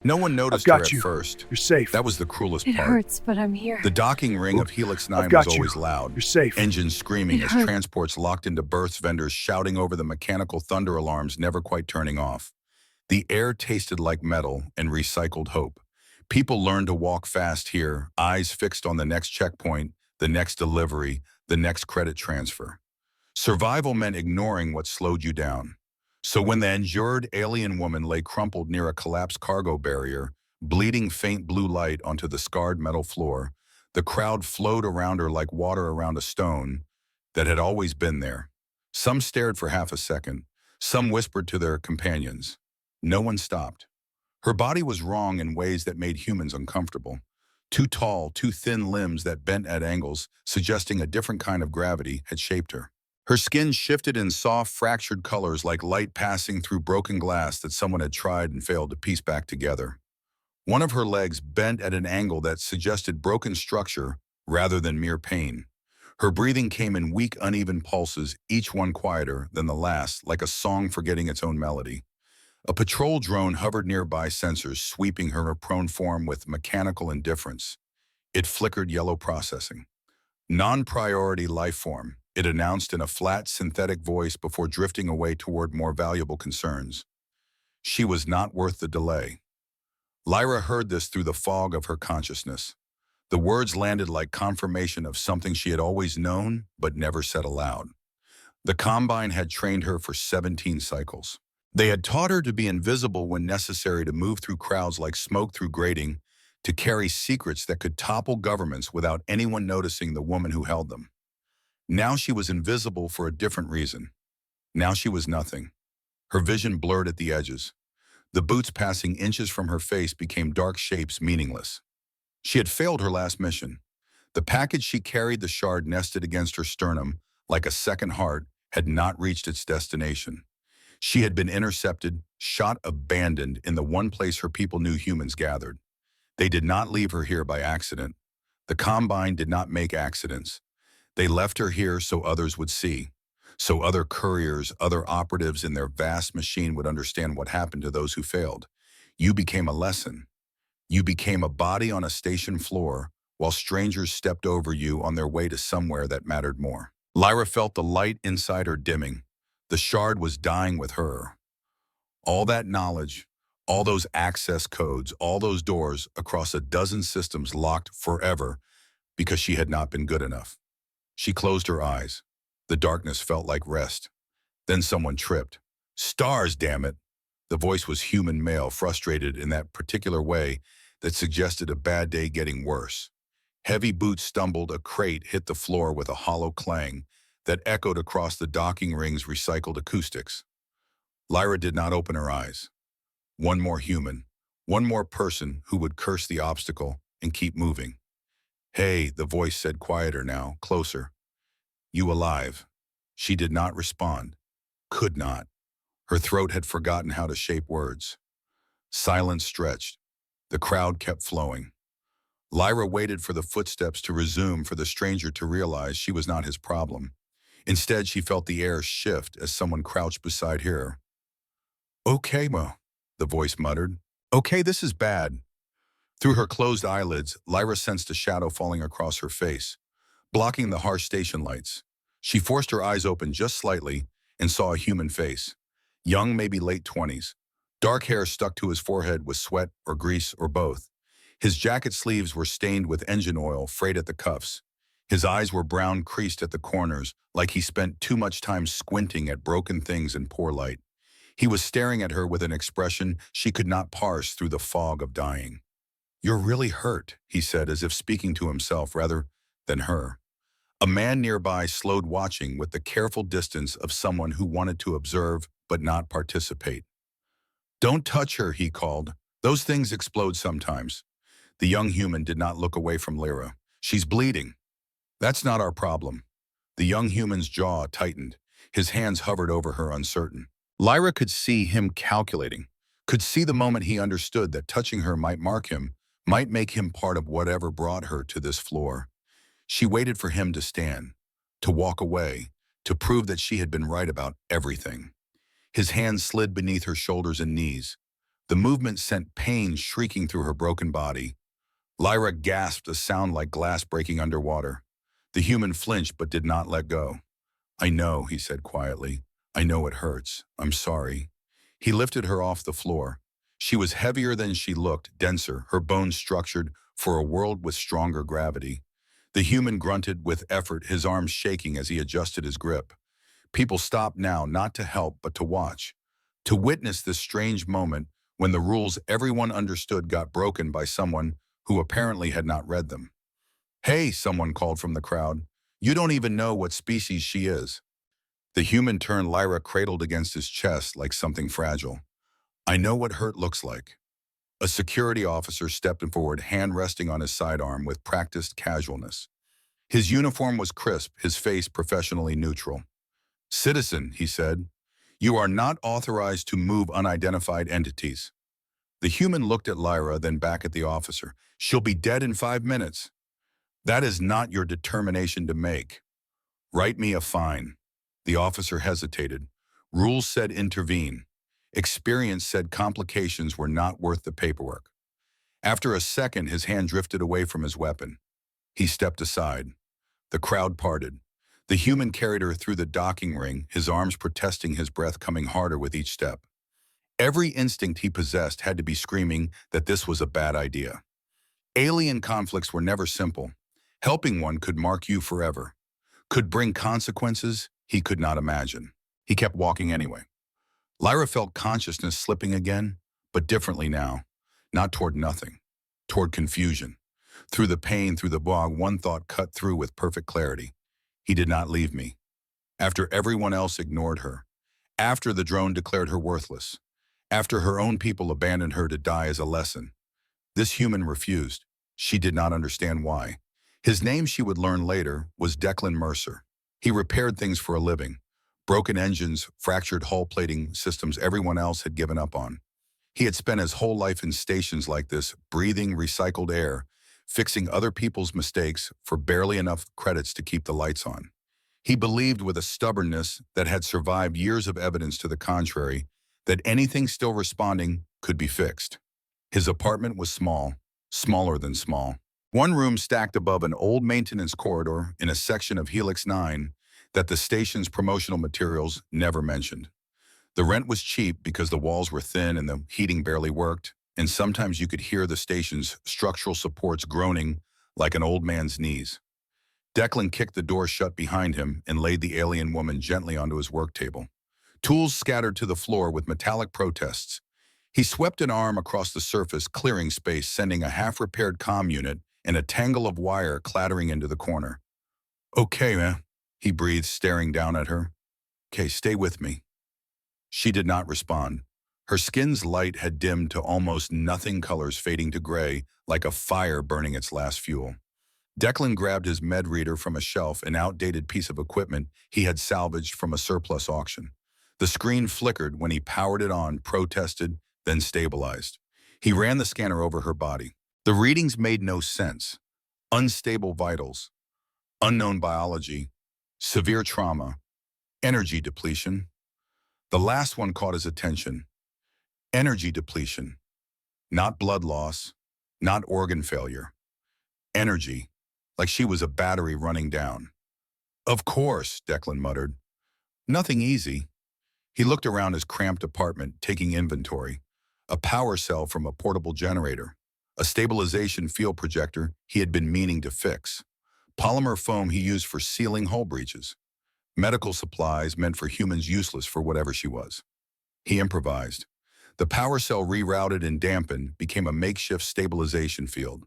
No one I've noticed her got at you. first. You're safe. That was the cruelest It part. hurts, but I'm here. The docking ring of Helix I've 9 was got you. always loud, You're safe. engines screaming It as hurts. transports locked into berths, vendors shouting over the mechanical thunder alarms never quite turning off. The air tasted like metal and recycled hope. People learned to walk fast here, eyes fixed on the next checkpoint, the next delivery, the next credit transfer. Survival meant ignoring what slowed you down. So when the injured alien woman lay crumpled near a collapsed cargo barrier, bleeding faint blue light onto the scarred metal floor, the crowd flowed around her like water around a stone that had always been there. Some stared for half a second. Some whispered to their companions. No one stopped. Her body was wrong in ways that made humans uncomfortable. Too tall, too thin limbs that bent at angles, suggesting a different kind of gravity, had shaped her. Her skin shifted in soft, fractured colors like light passing through broken glass that someone had tried and failed to piece back together. One of her legs bent at an angle that suggested broken structure rather than mere pain. Her breathing came in weak, uneven pulses, each one quieter than the last, like a song forgetting its own melody. A patrol drone hovered nearby, sensors sweeping her prone form with mechanical indifference. It flickered yellow processing. Non-priority life form, it announced in a flat, synthetic voice before drifting away toward more valuable concerns. She was not worth the delay. Lyra heard this through the fog of her consciousness. The words landed like confirmation of something she had always known but never said aloud. The Combine had trained her for 17 cycles. They had taught her to be invisible when necessary, to move through crowds like smoke through grating, to carry secrets that could topple governments without anyone noticing the woman who held them. Now she was invisible for a different reason. Now she was nothing. Her vision blurred at the edges. The boots passing inches from her face became dark shapes, meaningless. She had failed her last mission. The package she carried, the shard nested against her sternum, like a second heart, had not reached its destination. She had been intercepted, shot, abandoned in the one place her people knew humans gathered. They did not leave her here by accident. The Combine did not make accidents. They left her here so others would see, so other couriers, other operatives in their vast machine would understand what happened to those who failed. You became a lesson. You became a body on a station floor while strangers stepped over you on their way to somewhere that mattered more. Lyra felt the light inside her dimming. The shard was dying with her. All that knowledge, all those access codes, all those doors across a dozen systems locked forever because she had not been good enough. She closed her eyes. The darkness felt like rest. Then someone tripped. Stars, damn it! The voice was human male, frustrated in that particular way that suggested a bad day getting worse. Heavy boots stumbled, a crate hit the floor with a hollow clang that echoed across the docking ring's recycled acoustics. Lyra did not open her eyes. One more human, one more person who would curse the obstacle and keep moving. Hey, the voice said, quieter now, closer. You alive? She did not respond. Could not. Her throat had forgotten how to shape words. Silence stretched. The crowd kept flowing. Lyra waited for the footsteps to resume, for the stranger to realize she was not his problem. Instead, she felt the air shift as someone crouched beside her. Okay, Mo, the voice muttered. Okay, this is bad. Through her closed eyelids, Lyra sensed a shadow falling across her face, blocking the harsh station lights. She forced her eyes open just slightly and saw a human face. Young, maybe late 20s. Dark hair stuck to his forehead with sweat or grease or both. His jacket sleeves were stained with engine oil, frayed at the cuffs. His eyes were brown, creased at the corners, like he spent too much time squinting at broken things in poor light. He was staring at her with an expression she could not parse through the fog of dying. You're really hurt, he said, as if speaking to himself rather than her. A man nearby slowed, watching with the careful distance of someone who wanted to observe but not participate. Don't touch her, he called. Those things explode sometimes. The young human did not look away from Lyra. She's bleeding. That's not our problem. The young human's jaw tightened. His hands hovered over her, uncertain. Lyra could see him calculating, could see the moment he understood that touching her might mark him, might make him part of whatever brought her to this floor. She waited for him to stand, to walk away, to prove that she had been right about everything. His hands slid beneath her shoulders and knees. The movement sent pain shrieking through her broken body. Lyra gasped, a sound like glass breaking underwater. The human flinched but did not let go. "I know," he said quietly. "I know it hurts. I'm sorry." He lifted her off the floor. She was heavier than she looked, denser, her bones structured for a world with stronger gravity. The human grunted with effort, his arms shaking as he adjusted his grip. People stopped now, not to help, but to watch. To witness this strange moment when the rules everyone understood got broken by someone who apparently had not read them. "Hey," someone called from the crowd. "You don't even know what species she is." The human turned, Lyra cradled against his chest like something fragile. "I know what hurt looks like." A security officer stepped forward, hand resting on his sidearm with practiced casualness. His uniform was crisp, his face professionally neutral. "Citizen," he said, "you are not authorized to move unidentified entities." The human looked at Lyra, then back at the officer. "She'll be dead in 5 minutes. That is not your determination to make. Write me a fine." The officer hesitated. Rules said intervene. Experience said complications were not worth the paperwork. After a second, his hand drifted away from his weapon. He stepped aside. The crowd parted. The human carried her through the docking ring, his arms protesting, his breath coming harder with each step. Every instinct he possessed had to be screaming that this was a bad idea. Alien conflicts were never simple. Helping one could mark you forever, could bring consequences he could not imagine. He kept walking anyway. Lyra felt consciousness slipping again, but differently now. Not toward nothing, toward confusion. Through the pain, through the bog, one thought cut through with perfect clarity. He did not leave me. After everyone else ignored her. After the drone declared her worthless. After her own people abandoned her to die as a lesson. This human refused. She did not understand why. His name, she would learn later, was Declan Mercer. He repaired things for a living. Broken engines, fractured hull plating systems everyone else had given up on. He had spent his whole life in stations like this, breathing recycled air, fixing other people's mistakes for barely enough credits to keep the lights on. He believed with a stubbornness that had survived years of evidence to the contrary that anything still responding could be fixed. His apartment was small, smaller than small. One room stacked above an old maintenance corridor in a section of Helix 9 that the station's promotional materials never mentioned. The rent was cheap because the walls were thin and the heating barely worked, and sometimes you could hear the station's structural supports groaning like an old man's knees. Declan kicked the door shut behind him and laid the alien woman gently onto his work table. Tools scattered to the floor with metallic protests. He swept an arm across the surface, clearing space, sending a half-repaired comm unit and a tangle of wire clattering into the corner. "Okay, man," he breathed, staring down at her. "Okay, stay with me." She did not respond. Her skin's light had dimmed to almost nothing, colors fading to gray, like a fire burning its last fuel. Declan grabbed his med reader from a shelf, an outdated piece of equipment he had salvaged from a surplus auction. The screen flickered when he powered it on, protested, then stabilized. He ran the scanner over her body. The readings made no sense. Unstable vitals, unknown biology, severe trauma, energy depletion. The last one caught his attention. Energy depletion. Not blood loss, not organ failure. Energy, like she was a battery running down. "Of course," Declan muttered. "Nothing easy." He looked around his cramped apartment, taking inventory. A power cell from a portable generator. A stabilization field projector he had been meaning to fix. Polymer foam he used for sealing hull breaches. Medical supplies meant for humans useless for whatever she was. He improvised. The power cell, rerouted and dampened, became a makeshift stabilization field.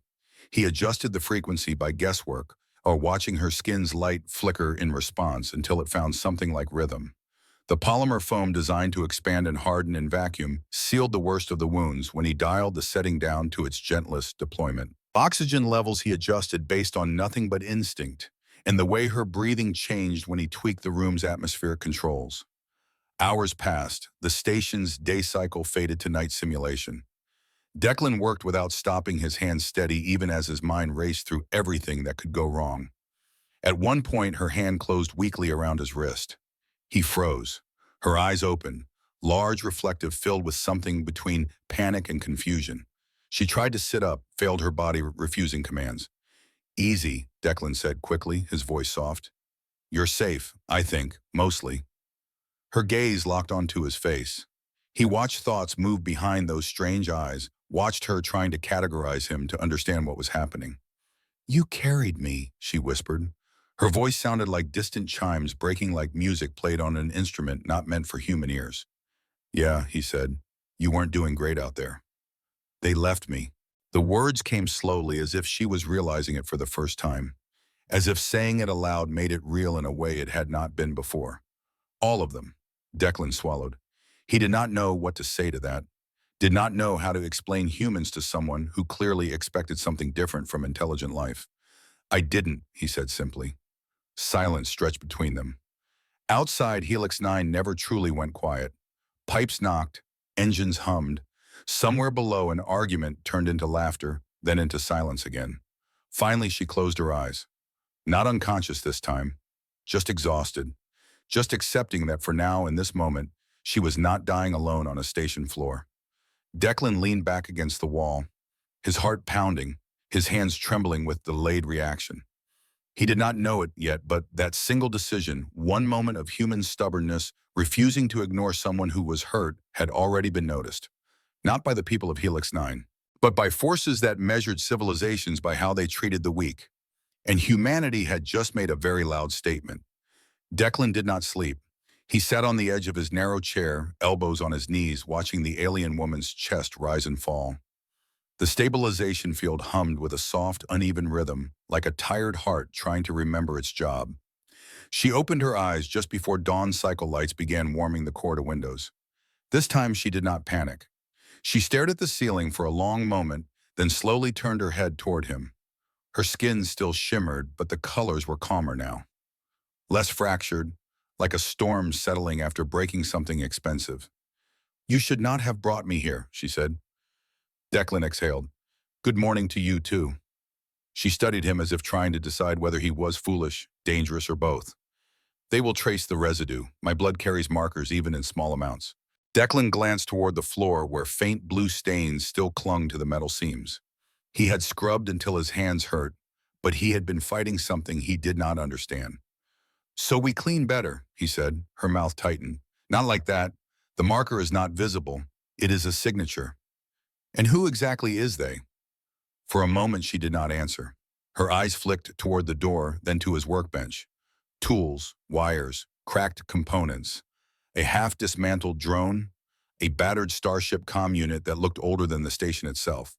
He adjusted the frequency by guesswork, or watching her skin's light flicker in response until it found something like rhythm. The polymer foam, designed to expand and harden in vacuum, sealed the worst of the wounds when he dialed the setting down to its gentlest deployment. Oxygen levels he adjusted based on nothing but instinct, and the way her breathing changed when he tweaked the room's atmospheric controls. Hours passed. The station's day cycle faded to night simulation. Declan worked without stopping, his hands steady even as his mind raced through everything that could go wrong. At one point, her hand closed weakly around his wrist. He froze. Her eyes opened. large, reflective, filled with something between panic and confusion. She tried to sit up, failed her body, refusing commands. Easy, Declan said quickly, his voice soft. You're safe, I think, mostly. Her gaze locked onto his face. He watched thoughts move behind those strange eyes, watched her trying to categorize him to understand what was happening. You carried me, she whispered. Her voice sounded like distant chimes breaking like music played on an instrument not meant for human ears. Yeah, he said. You weren't doing great out there. They left me. The words came slowly as if she was realizing it for the first time, as if saying it aloud made it real in a way it had not been before. All of them. Declan swallowed. He did not know what to say to that, did not know how to explain humans to someone who clearly expected something different from intelligent life. I didn't, he said simply. Silence stretched between them. Outside, Helix 9 never truly went quiet. Pipes knocked, engines hummed. Somewhere below, an argument turned into laughter, then into silence again. Finally, she closed her eyes. Not unconscious this time, just exhausted, just accepting that for now, in this moment, she was not dying alone on a station floor. Declan leaned back against the wall, his heart pounding, his hands trembling with delayed reaction. He did not know it yet, but that single decision, one moment of human stubbornness, refusing to ignore someone who was hurt, had already been noticed. Not by the people of Helix 9, but by forces that measured civilizations by how they treated the weak. And humanity had just made a very loud statement. Declan did not sleep. He sat on the edge of his narrow chair, elbows on his knees, watching the alien woman's chest rise and fall. The stabilization field hummed with a soft, uneven rhythm, like a tired heart trying to remember its job. She opened her eyes just before dawn cycle lights began warming the core to windows. This time she did not panic. She stared at the ceiling for a long moment, then slowly turned her head toward him. Her skin still shimmered, but the colors were calmer now. Less fractured, like a storm settling after breaking something expensive. You should not have brought me here, she said. Declan exhaled. Good morning to you, too. She studied him as if trying to decide whether he was foolish, dangerous, or both. They will trace the residue. My blood carries markers even in small amounts. Declan glanced toward the floor where faint blue stains still clung to the metal seams. He had scrubbed until his hands hurt, but he had been fighting something he did not understand. So we clean better, he said, her mouth tightened. Not like that. The marker is not visible. It is a signature. And who exactly is they? For a moment she did not answer. Her eyes flicked toward the door, then to his workbench. Tools, wires, cracked components. A half-dismantled drone, a battered Starship comm unit that looked older than the station itself.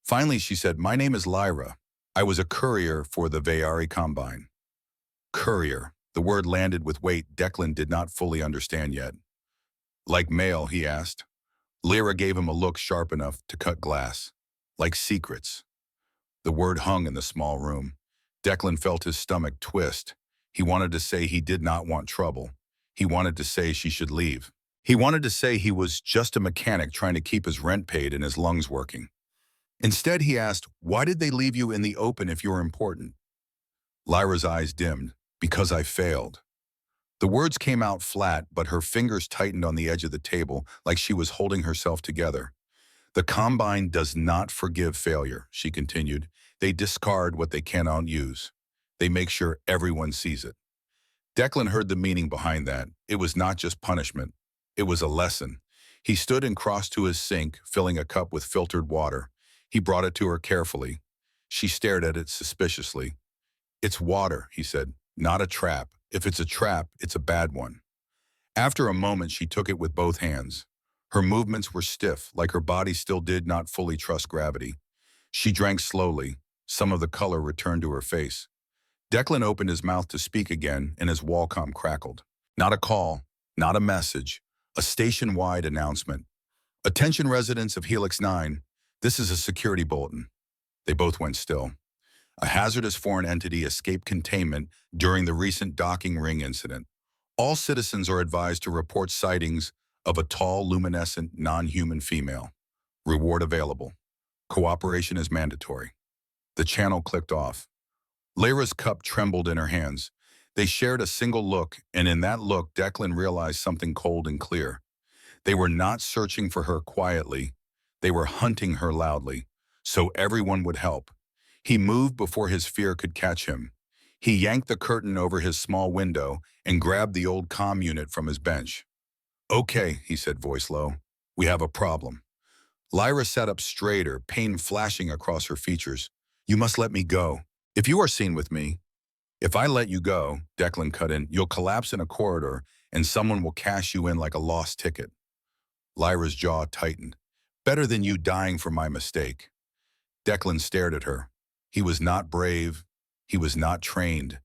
Finally, she said, my name is Lyra. I was a courier for the Vayari Combine. Courier. The word landed with weight Declan did not fully understand yet. Like mail, he asked. Lyra gave him a look sharp enough to cut glass. Like secrets. The word hung in the small room. Declan felt his stomach twist. He wanted to say he did not want trouble. He wanted to say she should leave. He wanted to say he was just a mechanic trying to keep his rent paid and his lungs working. Instead, he asked, why did they leave you in the open if you're important? Lyra's eyes dimmed. Because I failed. The words came out flat, but her fingers tightened on the edge of the table like she was holding herself together. The Combine does not forgive failure, she continued. They discard what they cannot use. They make sure everyone sees it. Declan heard the meaning behind that. It was not just punishment. It was a lesson. He stood and crossed to his sink, filling a cup with filtered water. He brought it to her carefully. She stared at it suspiciously. It's water, he said, not a trap. If it's a trap, it's a bad one. After a moment, she took it with both hands. Her movements were stiff, like her body still did not fully trust gravity. She drank slowly. Some of the color returned to her face. Declan opened his mouth to speak again, and his wall-comm crackled. Not a call, not a message, a station-wide announcement. Attention residents of Helix 9, this is a security bulletin. They both went still. A hazardous foreign entity escaped containment during the recent docking ring incident. All citizens are advised to report sightings of a tall, luminescent, non-human female. Reward available. Cooperation is mandatory. The channel clicked off. Lyra's cup trembled in her hands. They shared a single look, and in that look, Declan realized something cold and clear. They were not searching for her quietly. They were hunting her loudly, so everyone would help. He moved before his fear could catch him. He yanked the curtain over his small window and grabbed the old comm unit from his bench. "Okay," he said, voice low. "We have a problem." Lyra sat up straighter, pain flashing across her features. "You must let me go. If you are seen with me." "If I let you go," Declan cut in, "you'll collapse in a corridor and someone will cash you in like a lost ticket." Lyra's jaw tightened. "Better than you dying for my mistake." Declan stared at her. He was not brave. He was not trained.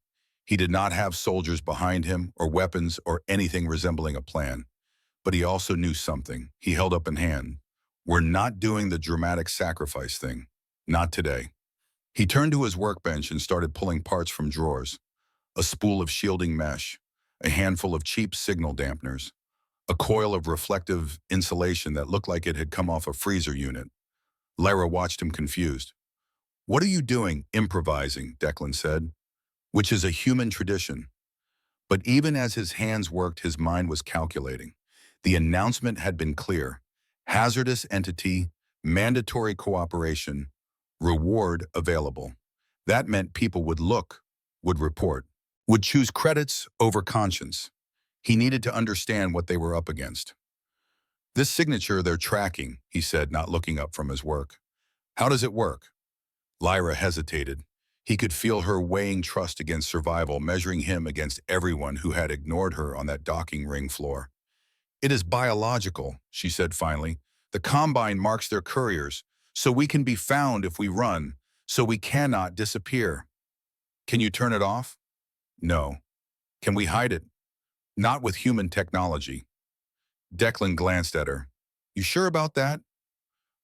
He did not have soldiers behind him or weapons or anything resembling a plan. But he also knew something. He held up a hand. "We're not doing the dramatic sacrifice thing. Not today." He turned to his workbench and started pulling parts from drawers. A spool of shielding mesh, a handful of cheap signal dampeners, a coil of reflective insulation that looked like it had come off a freezer unit. Lyra watched him confused. "What are you doing?" "Improvising," Declan said, "which is a human tradition." But even as his hands worked, his mind was calculating. The announcement had been clear. Hazardous entity, mandatory cooperation, reward available. That meant people would look, would report, would choose credits over conscience. He needed to understand what they were up against. "This signature they're tracking," he said, not looking up from his work. "How does it work?" Lyra hesitated. He could feel her weighing trust against survival, measuring him against everyone who had ignored her on that docking ring floor. "It is biological," she said finally. "The Combine marks their couriers, so we can be found if we run, so we cannot disappear." "Can you turn it off?" "No." "Can we hide it?" "Not with human technology." Declan glanced at her. "You sure about that?"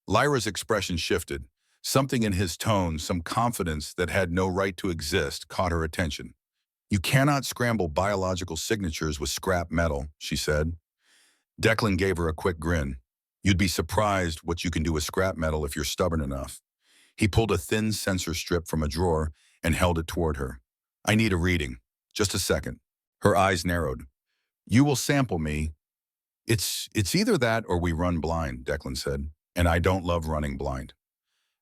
Lyra's expression shifted. Something in his tone, some confidence that had no right to exist, caught her attention. "You cannot scramble biological signatures with scrap metal," she said. Declan gave her a quick grin. "You'd be surprised what you can do with scrap metal if you're stubborn enough." He pulled a thin sensor strip from a drawer and held it toward her. "I need a reading. Just a second." Her eyes narrowed. "You will sample me." It's either that or we run blind," Declan said, "and I don't love running blind."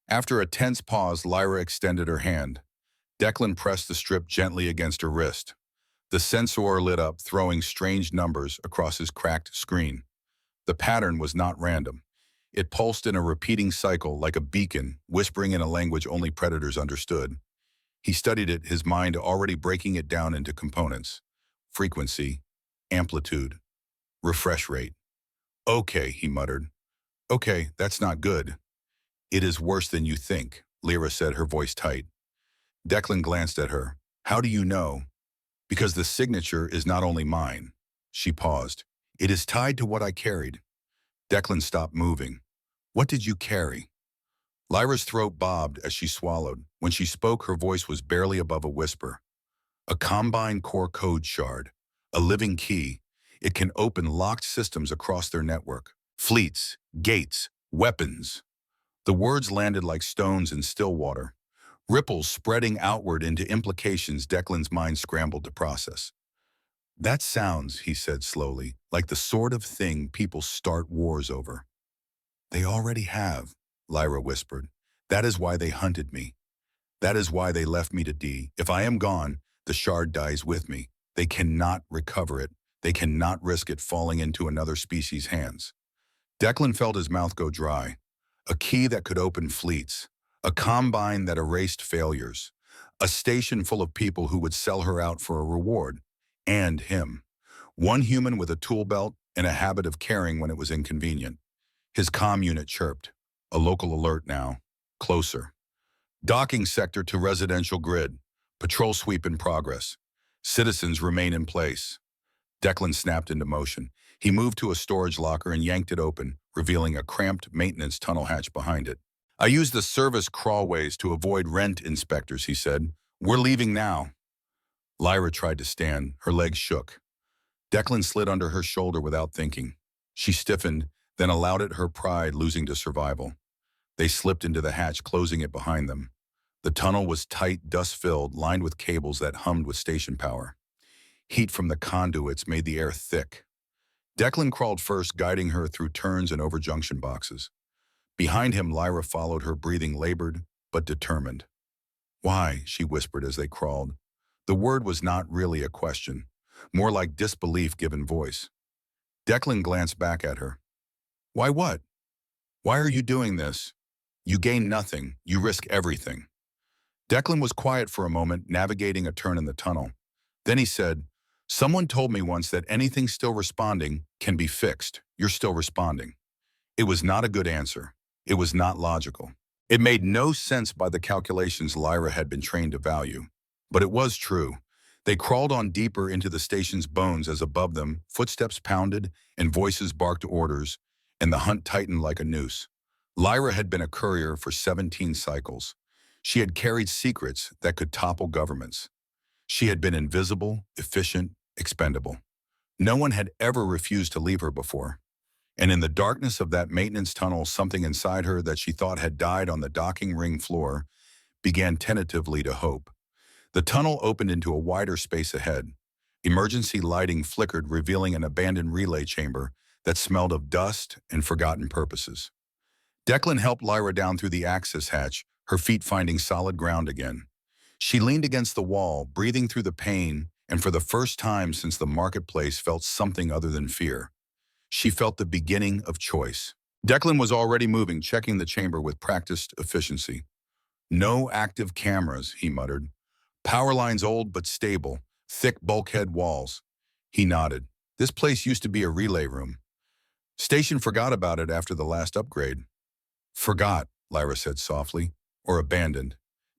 After a tense pause, Lyra extended her hand. Declan pressed the strip gently against her wrist. The sensor lit up, throwing strange numbers across his cracked screen. The pattern was not random. It pulsed in a repeating cycle like a beacon, whispering in a language only predators understood. He studied it, his mind already breaking it down into components. Frequency, amplitude, refresh rate. "Okay," he muttered. "Okay, that's not good." "It is worse than you think," Lyra said, her voice tight. Declan glanced at her. "How do you know?" "Because the signature is not only mine." She paused. "It is tied to what I carried." Declan stopped moving. "What did you carry?" Lyra's throat bobbed as she swallowed. When she spoke, her voice was barely above a whisper. "A Combine core code shard. A living key. It can open locked systems across their network. Fleets, gates, weapons." The words landed like stones in still water, ripples spreading outward into implications Declan's mind scrambled to process. "That sounds," he said slowly, "like the sort of thing people start wars over." "They already have," Lyra whispered. "That is why they hunted me. That is why they left me to die. If I am gone, the shard dies with me. They cannot recover it. They cannot risk it falling into another species' hands." Declan felt his mouth go dry. A key that could open fleets. A Combine that erased failures. A station full of people who would sell her out for a reward. And him. One human with a tool belt and a habit of caring when it was inconvenient. His comm unit chirped. A local alert now. Closer. "Docking sector to residential grid. Patrol sweep in progress. Citizens remain in place." Declan snapped into motion. He moved to a storage locker and yanked it open, revealing a cramped maintenance tunnel hatch behind it. "I use the service crawlways to avoid rent inspectors," he said. "We're leaving now." Lyra tried to stand. Her legs shook. Declan slid under her shoulder without thinking. She stiffened, then allowed it her pride losing to survival. They slipped into the hatch, closing it behind them. The tunnel was tight, dust-filled, lined with cables that hummed with station power. Heat from the conduits made the air thick. Declan crawled first, guiding her through turns and over junction boxes. Behind him, Lyra followed her, breathing labored but determined. Why? She whispered as they crawled. The word was not really a question, more like disbelief given voice. Declan glanced back at her. Why what? Why are you doing this? You gain nothing. You risk everything. Declan was quiet for a moment, navigating a turn in the tunnel. Then he said, someone told me once that anything still responding can be fixed. You're still responding. It was not a good answer. It was not logical. It made no sense by the calculations Lyra had been trained to value. But it was true. They crawled on deeper into the station's bones as above them, footsteps pounded and voices barked orders, and the hunt tightened like a noose. Lyra had been a courier for 17 cycles. She had carried secrets that could topple governments. She had been invisible, efficient, expendable. No one had ever refused to leave her before. And in the darkness of that maintenance tunnel, something inside her that she thought had died on the docking ring floor began tentatively to hope. The tunnel opened into a wider space ahead. Emergency lighting flickered, revealing an abandoned relay chamber that smelled of dust and forgotten purposes. Declan helped Lyra down through the access hatch, her feet finding solid ground again. She leaned against the wall, breathing through the pain, and for the first time since the marketplace felt something other than fear. She felt the beginning of choice. Declan was already moving, checking the chamber with practiced efficiency. No active cameras, he muttered. Power lines old but stable, thick bulkhead walls. He nodded. This place used to be a relay room. Station forgot about it after the last upgrade. Forgot, Lyra said softly, or abandoned.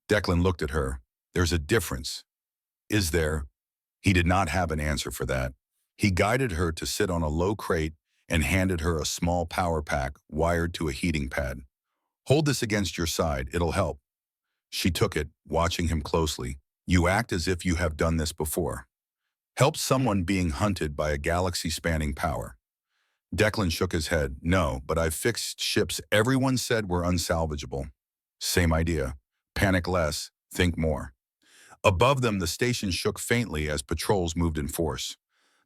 Declan looked at her. There's a difference. Is there? He did not have an answer for that. He guided her to sit on a low crate and handed her a small power pack wired to a heating pad. Hold this against your side, it'll help. She took it, watching him closely. You act as if you have done this before. Help someone being hunted by a galaxy-spanning power. Declan shook his head. No, but I've fixed ships everyone said were unsalvageable. Same idea. Panic less, think more. Above them, the station shook faintly as patrols moved in force.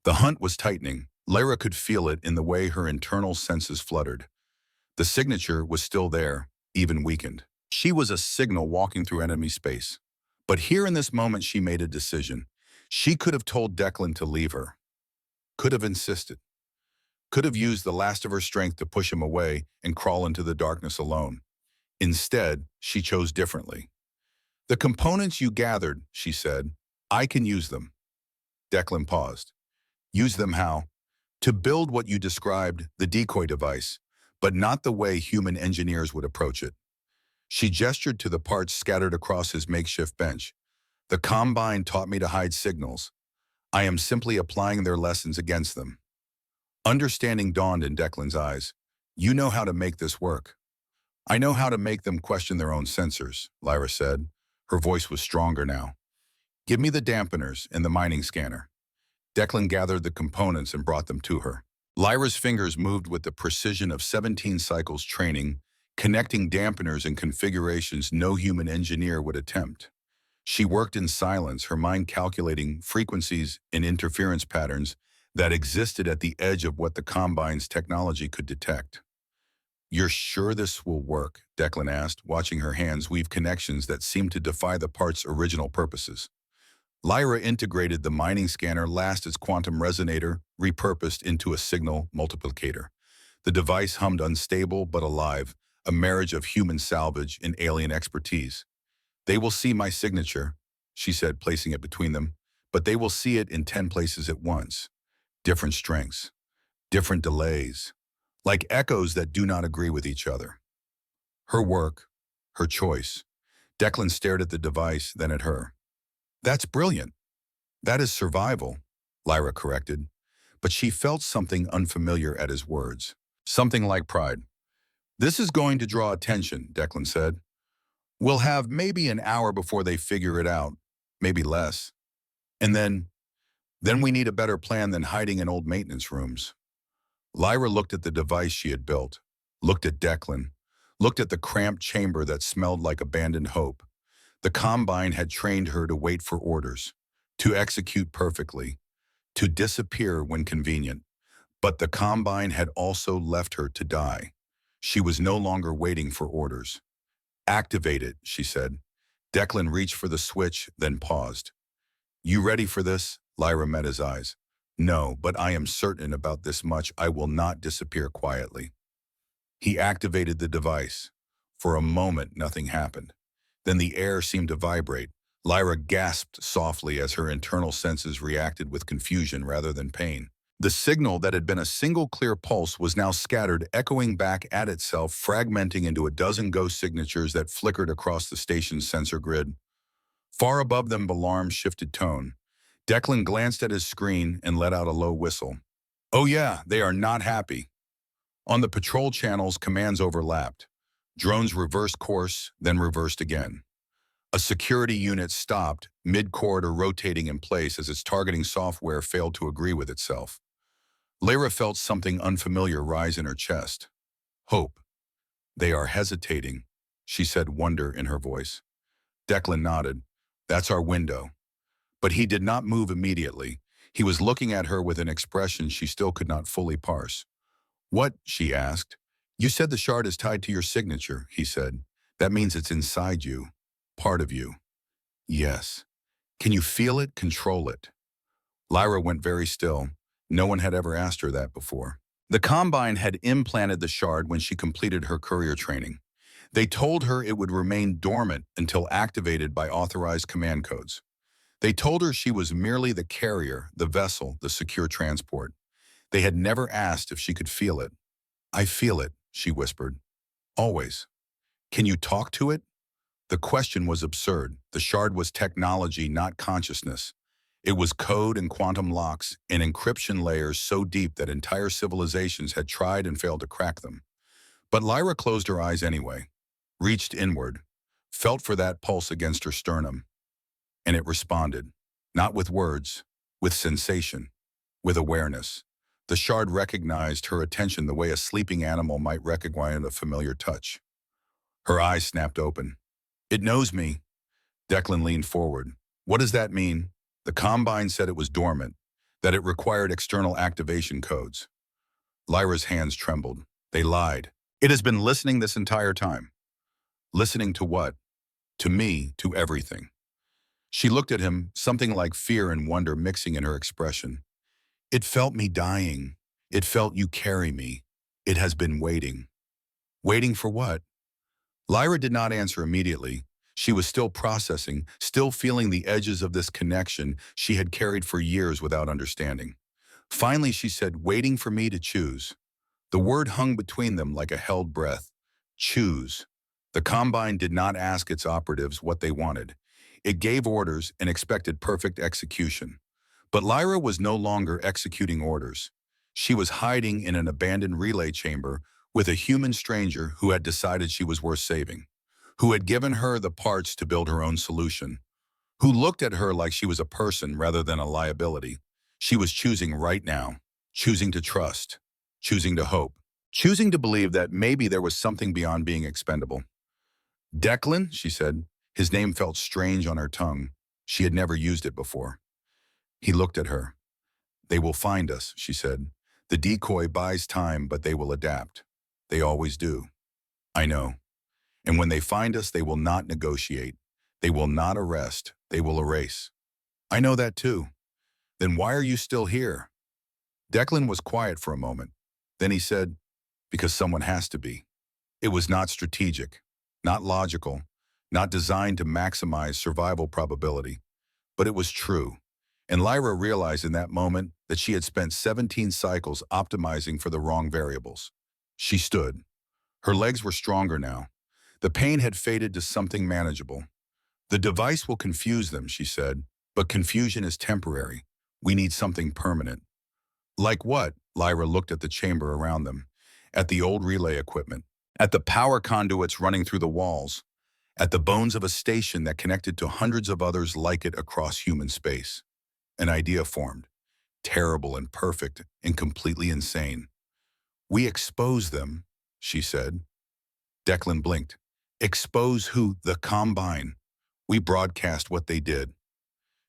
The hunt was tightening. Lyra could feel it in the way her internal senses fluttered. The signature was still there, even weakened. She was a signal walking through enemy space. But here in this moment, she made a decision. She could have told Declan to leave her. Could have insisted. Could have used the last of her strength to push him away and crawl into the darkness alone. Instead, she chose differently. The components you gathered, she said, I can use them. Declan paused. Use them how? To build what you described, the decoy device, but not the way human engineers would approach it. She gestured to the parts scattered across his makeshift bench. The Combine taught me to hide signals. I am simply applying their lessons against them. Understanding dawned in Declan's eyes. You know how to make this work. I know how to make them question their own sensors, Lyra said. Her voice was stronger now. Give me the dampeners and the mining scanner. Declan gathered the components and brought them to her. Lyra's fingers moved with the precision of 17 cycles training, connecting dampeners and configurations no human engineer would attempt. She worked in silence, her mind calculating frequencies and interference patterns that existed at the edge of what the Combine's technology could detect. You're sure this will work? Declan asked, watching her hands weave connections that seemed to defy the part's original purposes. Lyra integrated the mining scanner last as quantum resonator, repurposed into a signal multiplicator. The device hummed unstable but alive, a marriage of human salvage and alien expertise. They will see my signature, she said, placing it between them, but they will see it in 10 places at once. Different strengths, different delays, like echoes that do not agree with each other. Her work, her choice. Declan stared at the device, then at her. That's brilliant. That is survival, Lyra corrected, but she felt something unfamiliar at his words. Something like pride. This is going to draw attention, Declan said. We'll have maybe an hour before they figure it out, maybe less. And then we need a better plan than hiding in old maintenance rooms. Lyra looked at the device she had built, looked at Declan, looked at the cramped chamber that smelled like abandoned hope. The Combine had trained her to wait for orders, to execute perfectly, to disappear when convenient. But the Combine had also left her to die. She was no longer waiting for orders. "Activate it," she said. Declan reached for the switch, then paused. "You ready for this?" Lyra met his eyes. "No, but I am certain about this much. I will not disappear quietly." He activated the device. For a moment, nothing happened. Then the air seemed to vibrate. Lyra gasped softly as her internal senses reacted with confusion rather than pain. The signal that had been a single clear pulse was now scattered, echoing back at itself, fragmenting into a dozen ghost signatures that flickered across the station's sensor grid. Far above them, alarms shifted tone. Declan glanced at his screen and let out a low whistle. "Oh yeah, they are not happy." On the patrol channels, commands overlapped. Drones reversed course, then reversed again. A security unit stopped, mid-corridor rotating in place as its targeting software failed to agree with itself. Lyra felt something unfamiliar rise in her chest. Hope. "They are hesitating," she said, wonder in her voice. Declan nodded. "That's our window." But he did not move immediately. He was looking at her with an expression she still could not fully parse. "What?" she asked. "You said the shard is tied to your signature," he said. "That means it's inside you. Part of you." "Yes." "Can you feel it, control it?" Lyra went very still. No one had ever asked her that before. The Combine had implanted the shard when she completed her courier training. They told her it would remain dormant until activated by authorized command codes. They told her she was merely the carrier, the vessel, the secure transport. They had never asked if she could feel it. "I feel it," she whispered. "Always." "Can you talk to it?" The question was absurd. The shard was technology, not consciousness. It was code and quantum locks and encryption layers so deep that entire civilizations had tried and failed to crack them. But Lyra closed her eyes anyway, reached inward, felt for that pulse against her sternum, and it responded. Not with words, with sensation, with awareness. The shard recognized her attention the way a sleeping animal might recognize a familiar touch. Her eyes snapped open. "It knows me." Declan leaned forward. "What does that mean?" The Combine said it was dormant, that it required external activation codes. Lyra's hands trembled. They lied. "It has been listening this entire time." "Listening to what?" "To me, to everything." She looked at him, something like fear and wonder mixing in her expression. "It felt me dying. It felt you carry me. It has been waiting." "Waiting for what?" Lyra did not answer immediately. She was still processing, still feeling the edges of this connection she had carried for years without understanding. Finally, she said, "Waiting for me to choose." The word hung between them like a held breath. Choose. The Combine did not ask its operatives what they wanted. It gave orders and expected perfect execution. But Lyra was no longer executing orders. She was hiding in an abandoned relay chamber with a human stranger who had decided she was worth saving, who had given her the parts to build her own solution, who looked at her like she was a person rather than a liability. She was choosing right now, choosing to trust, choosing to hope, choosing to believe that maybe there was something beyond being expendable. "Declan," she said. His name felt strange on her tongue. She had never used it before. He looked at her. "They will find us," she said. "The decoy buys time, but they will adapt. They always do." "I know. And when they find us, they will not negotiate. They will not arrest. They will erase." "I know that too." "Then why are you still here?" Declan was quiet for a moment. Then he said, "Because someone has to be." It was not strategic, not logical, not designed to maximize survival probability, but it was true. And Lyra realized in that moment that she had spent 17 cycles optimizing for the wrong variables. She stood. Her legs were stronger now. The pain had faded to something manageable. "The device will confuse them," she said, "but confusion is temporary. We need something permanent." "Like what?" Lyra looked at the chamber around them, at the old relay equipment, at the power conduits running through the walls, at the bones of a station that connected to hundreds of others like it across human space. An idea formed, terrible and perfect and completely insane. "We expose them," she said. Declan blinked. "Expose who?" "The Combine. We broadcast what they did.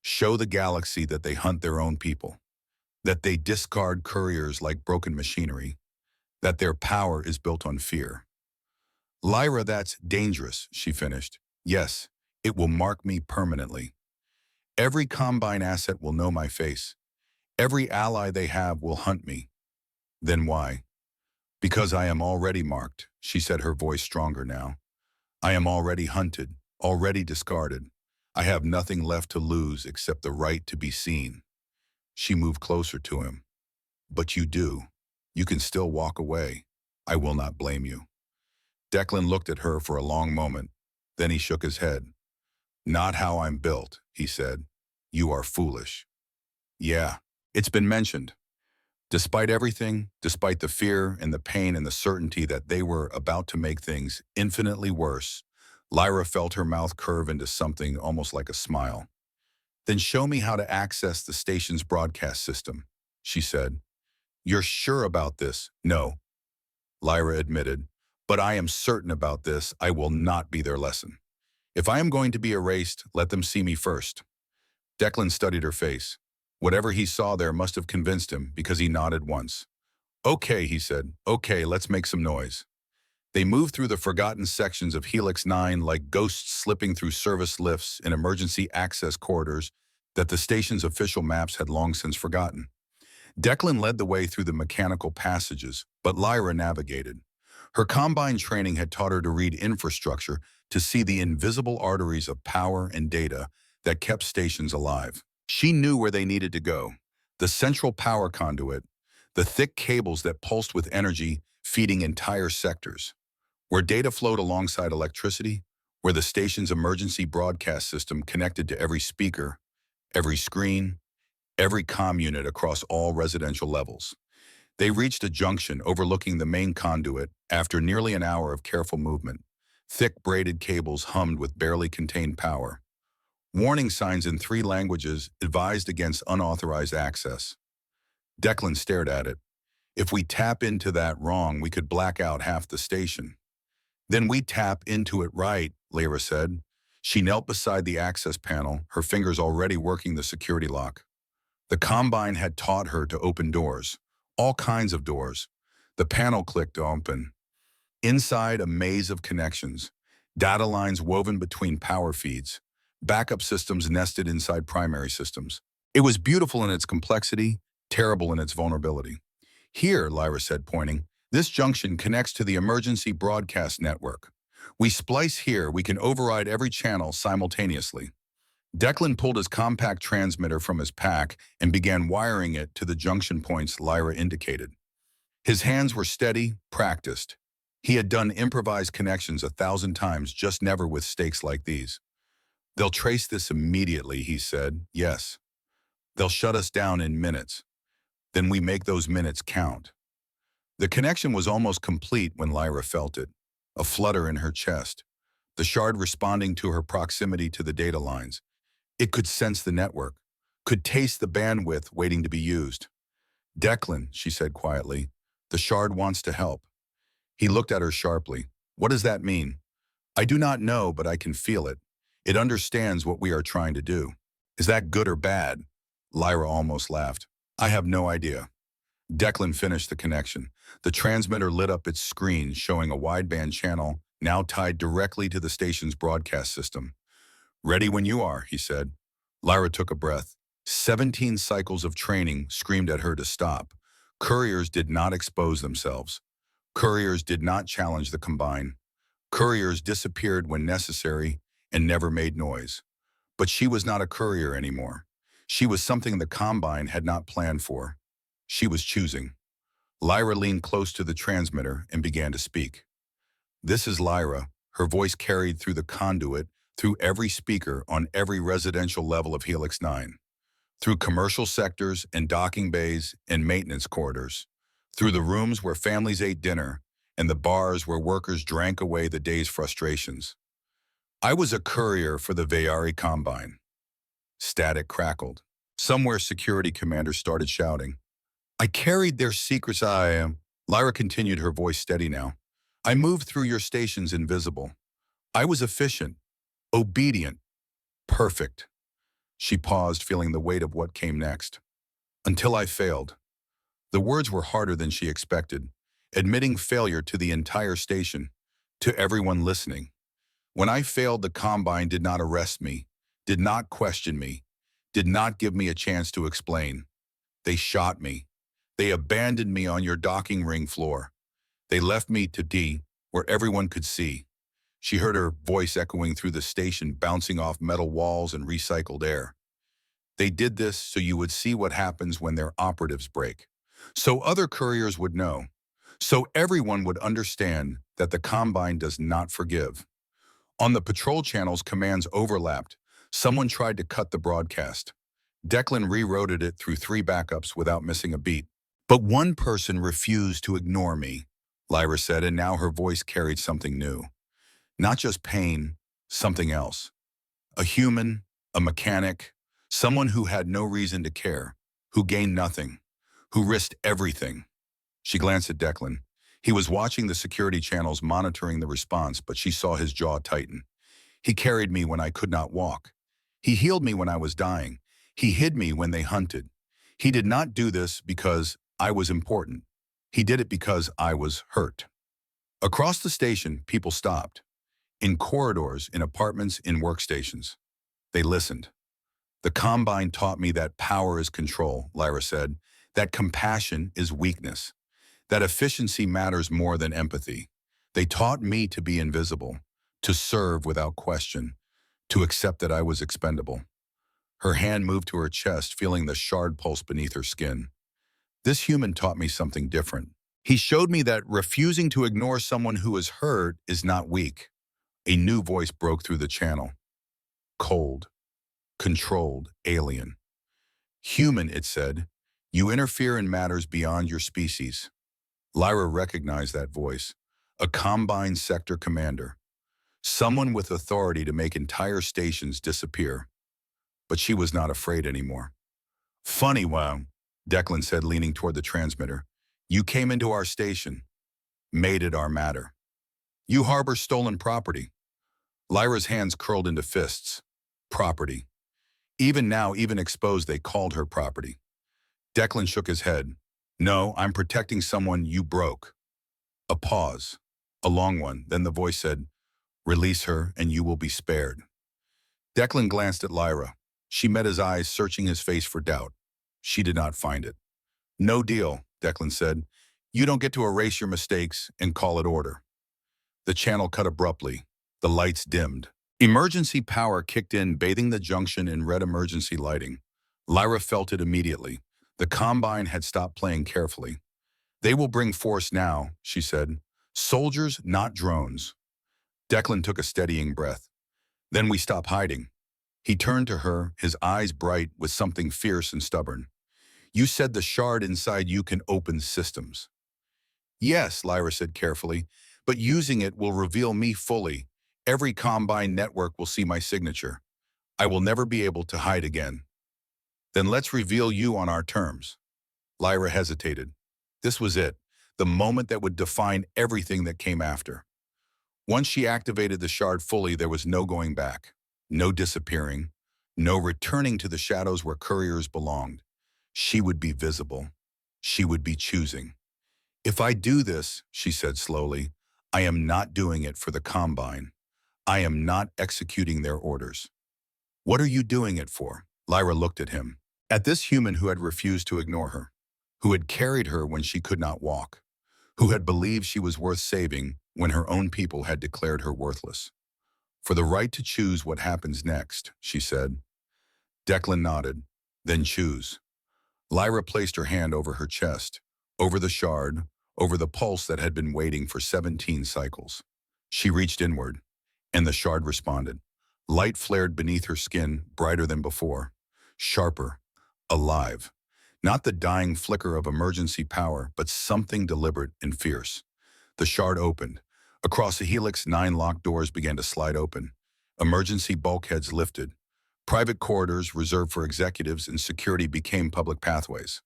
Show the galaxy that they hunt their own people. that they discard couriers like broken machinery, that their power is built on fear. Lyra, that's dangerous, she finished. Yes, it will mark me permanently. Every Combine asset will know my face. Every ally they have will hunt me. Then why? Because I am already marked, she said, her voice stronger now. I am already hunted, already discarded. I have nothing left to lose except the right to be seen. She moved closer to him. But you do. You can still walk away. I will not blame you. Declan looked at her for a long moment. Then he shook his head. Not how I'm built, he said. You are foolish. Yeah, it's been mentioned. Despite everything, despite the fear and the pain and the certainty that they were about to make things infinitely worse, Lyra felt her mouth curve into something almost like a smile. Then show me how to access the station's broadcast system, she said. You're sure about this? No, Lyra admitted. But I am certain about this. I will not be their lesson. If I am going to be erased, let them see me first. Declan studied her face. Whatever he saw there must have convinced him because he nodded once. Okay, he said. Okay, let's make some noise. They moved through the forgotten sections of Helix 9 like ghosts slipping through service lifts in emergency access corridors that the station's official maps had long since forgotten. Declan led the way through the mechanical passages, but Lyra navigated. Her Combine training had taught her to read infrastructure, to see the invisible arteries of power and data that kept stations alive. She knew where they needed to go. The central power conduit, the thick cables that pulsed with energy, feeding entire sectors. Where data flowed alongside electricity, where the station's emergency broadcast system connected to every speaker, every screen, every comm unit across all residential levels. They reached a junction overlooking the main conduit after nearly an hour of careful movement. Thick braided cables hummed with barely contained power. Warning signs in 3 languages advised against unauthorized access. Declan stared at it. If we tap into that wrong, we could black out half the station. Then we tap into it right, Lyra said. She knelt beside the access panel, her fingers already working the security lock. The Combine had taught her to open doors. All kinds of doors. The panel clicked open. Inside, a maze of connections. Data lines woven between power feeds. Backup systems nested inside primary systems. It was beautiful in its complexity, terrible in its vulnerability. Here, Lyra said, pointing, this junction connects to the emergency broadcast network. We splice here, we can override every channel simultaneously. Declan pulled his compact transmitter from his pack and began wiring it to the junction points Lyra indicated. His hands were steady, practiced. He had done improvised connections 1,000 times, just never with stakes like these. They'll trace this immediately, he said. Yes. They'll shut us down in minutes. Then we make those minutes count. The connection was almost complete when Lyra felt it, a flutter in her chest, the shard responding to her proximity to the data lines. It could sense the network, could taste the bandwidth waiting to be used. Declan, she said quietly, the shard wants to help. He looked at her sharply. What does that mean? I do not know, but I can feel it. It understands what we are trying to do. Is that good or bad? Lyra almost laughed. I have no idea. Declan finished the connection. The transmitter lit up its screen, showing a wideband channel now tied directly to the station's broadcast system. Ready when you are, he said. Lyra took a breath. 17 cycles of training screamed at her to stop. Couriers did not expose themselves. Couriers did not challenge the Combine. Couriers disappeared when necessary and never made noise. But she was not a courier anymore. She was something the Combine had not planned for. She was choosing. Lyra leaned close to the transmitter and began to speak. This is Lyra. Her voice carried through the conduit, through every speaker on every residential level of Helix 9, through commercial sectors and docking bays and maintenance corridors, through the rooms where families ate dinner and the bars where workers drank away the day's frustrations. I was a courier for the Vayari Combine. Static crackled. Somewhere security commanders started shouting. I carried their secrets. Lyra continued, her voice steady now. I moved through your stations invisible. I was efficient, obedient, perfect. She paused, feeling the weight of what came next. Until I failed. The words were harder than she expected, admitting failure to the entire station, to everyone listening. When I failed, the Combine did not arrest me, did not question me, did not give me a chance to explain. They shot me. They abandoned me on your docking ring floor. They left me to die, where everyone could see. She heard her voice echoing through the station, bouncing off metal walls and recycled air. They did this so you would see what happens when their operatives break. So other couriers would know. So everyone would understand that the Combine does not forgive. On the patrol channels, commands overlapped. Someone tried to cut the broadcast. Declan rewrote it through 3 backups without missing a beat. But one person refused to ignore me, Lyra said, and now her voice carried something new. Not just pain, something else. A human, a mechanic, someone who had no reason to care, who gained nothing, who risked everything. She glanced at Declan. He was watching the security channels, monitoring the response, but she saw his jaw tighten. He carried me when I could not walk. He healed me when I was dying. He hid me when they hunted. He did not do this because I was important. He did it because I was hurt. Across the station, people stopped. In corridors, in apartments, in workstations. They listened. The Combine taught me that power is control, Lyra said, that compassion is weakness, that efficiency matters more than empathy. They taught me to be invisible, to serve without question, to accept that I was expendable. Her hand moved to her chest, feeling the shard pulse beneath her skin. This human taught me something different. He showed me that refusing to ignore someone who is hurt is not weak. A new voice broke through the channel. Cold, controlled, alien. Human, it said, you interfere in matters beyond your species. Lyra recognized that voice. A Combine sector commander. Someone with authority to make entire stations disappear. But she was not afraid anymore. Funny, wow, Declan said, leaning toward the transmitter. You came into our station, made it our matter. You harbor stolen property. Lyra's hands curled into fists. Property. Even now, even exposed, they called her property. Declan shook his head. No, I'm protecting someone you broke. A pause. A long one. Then the voice said, release her and you will be spared. Declan glanced at Lyra. She met his eyes, searching his face for doubt. She did not find it. No deal, Declan said. You don't get to erase your mistakes and call it order. The channel cut abruptly. The lights dimmed. Emergency power kicked in, bathing the junction in red emergency lighting. Lyra felt it immediately. The Combine had stopped playing carefully. They will bring force now, she said. Soldiers, not drones. Declan took a steadying breath. Then we stop hiding. He turned to her, his eyes bright with something fierce and stubborn. You said the shard inside you can open systems. Yes, Lyra said carefully, but using it will reveal me fully. Every Combine network will see my signature. I will never be able to hide again. Then let's reveal you on our terms. Lyra hesitated. This was it, the moment that would define everything that came after. Once she activated the shard fully, there was no going back, no disappearing, no returning to the shadows where couriers belonged. She would be visible. She would be choosing. If I do this, she said slowly, I am not doing it for the Combine. I am not executing their orders. What are you doing it for? Lyra looked at him. At this human who had refused to ignore her, who had carried her when she could not walk, who had believed she was worth saving when her own people had declared her worthless. For the right to choose what happens next, she said. Declan nodded. Then choose. Lyra placed her hand over her chest, over the shard, over the pulse that had been waiting for 17 cycles. She reached inward, and the shard responded. Light flared beneath her skin, brighter than before, sharper, alive. Not the dying flicker of emergency power, but something deliberate and fierce. The shard opened. Across the helix, 9 locked doors began to slide open. Emergency bulkheads lifted. Private corridors reserved for executives and security became public pathways.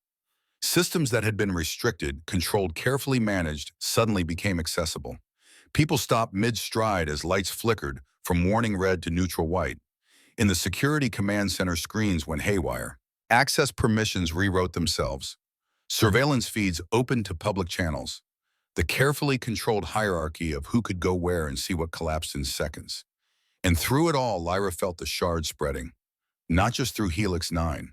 Systems that had been restricted, controlled, carefully managed, suddenly became accessible. People stopped mid-stride as lights flickered from warning red to neutral white. In the security command center, screens went haywire. Access permissions rewrote themselves. Surveillance feeds opened to public channels. The carefully controlled hierarchy of who could go where and see what collapsed in seconds. And through it all, Lyra felt the shard spreading, not just through Helix 9,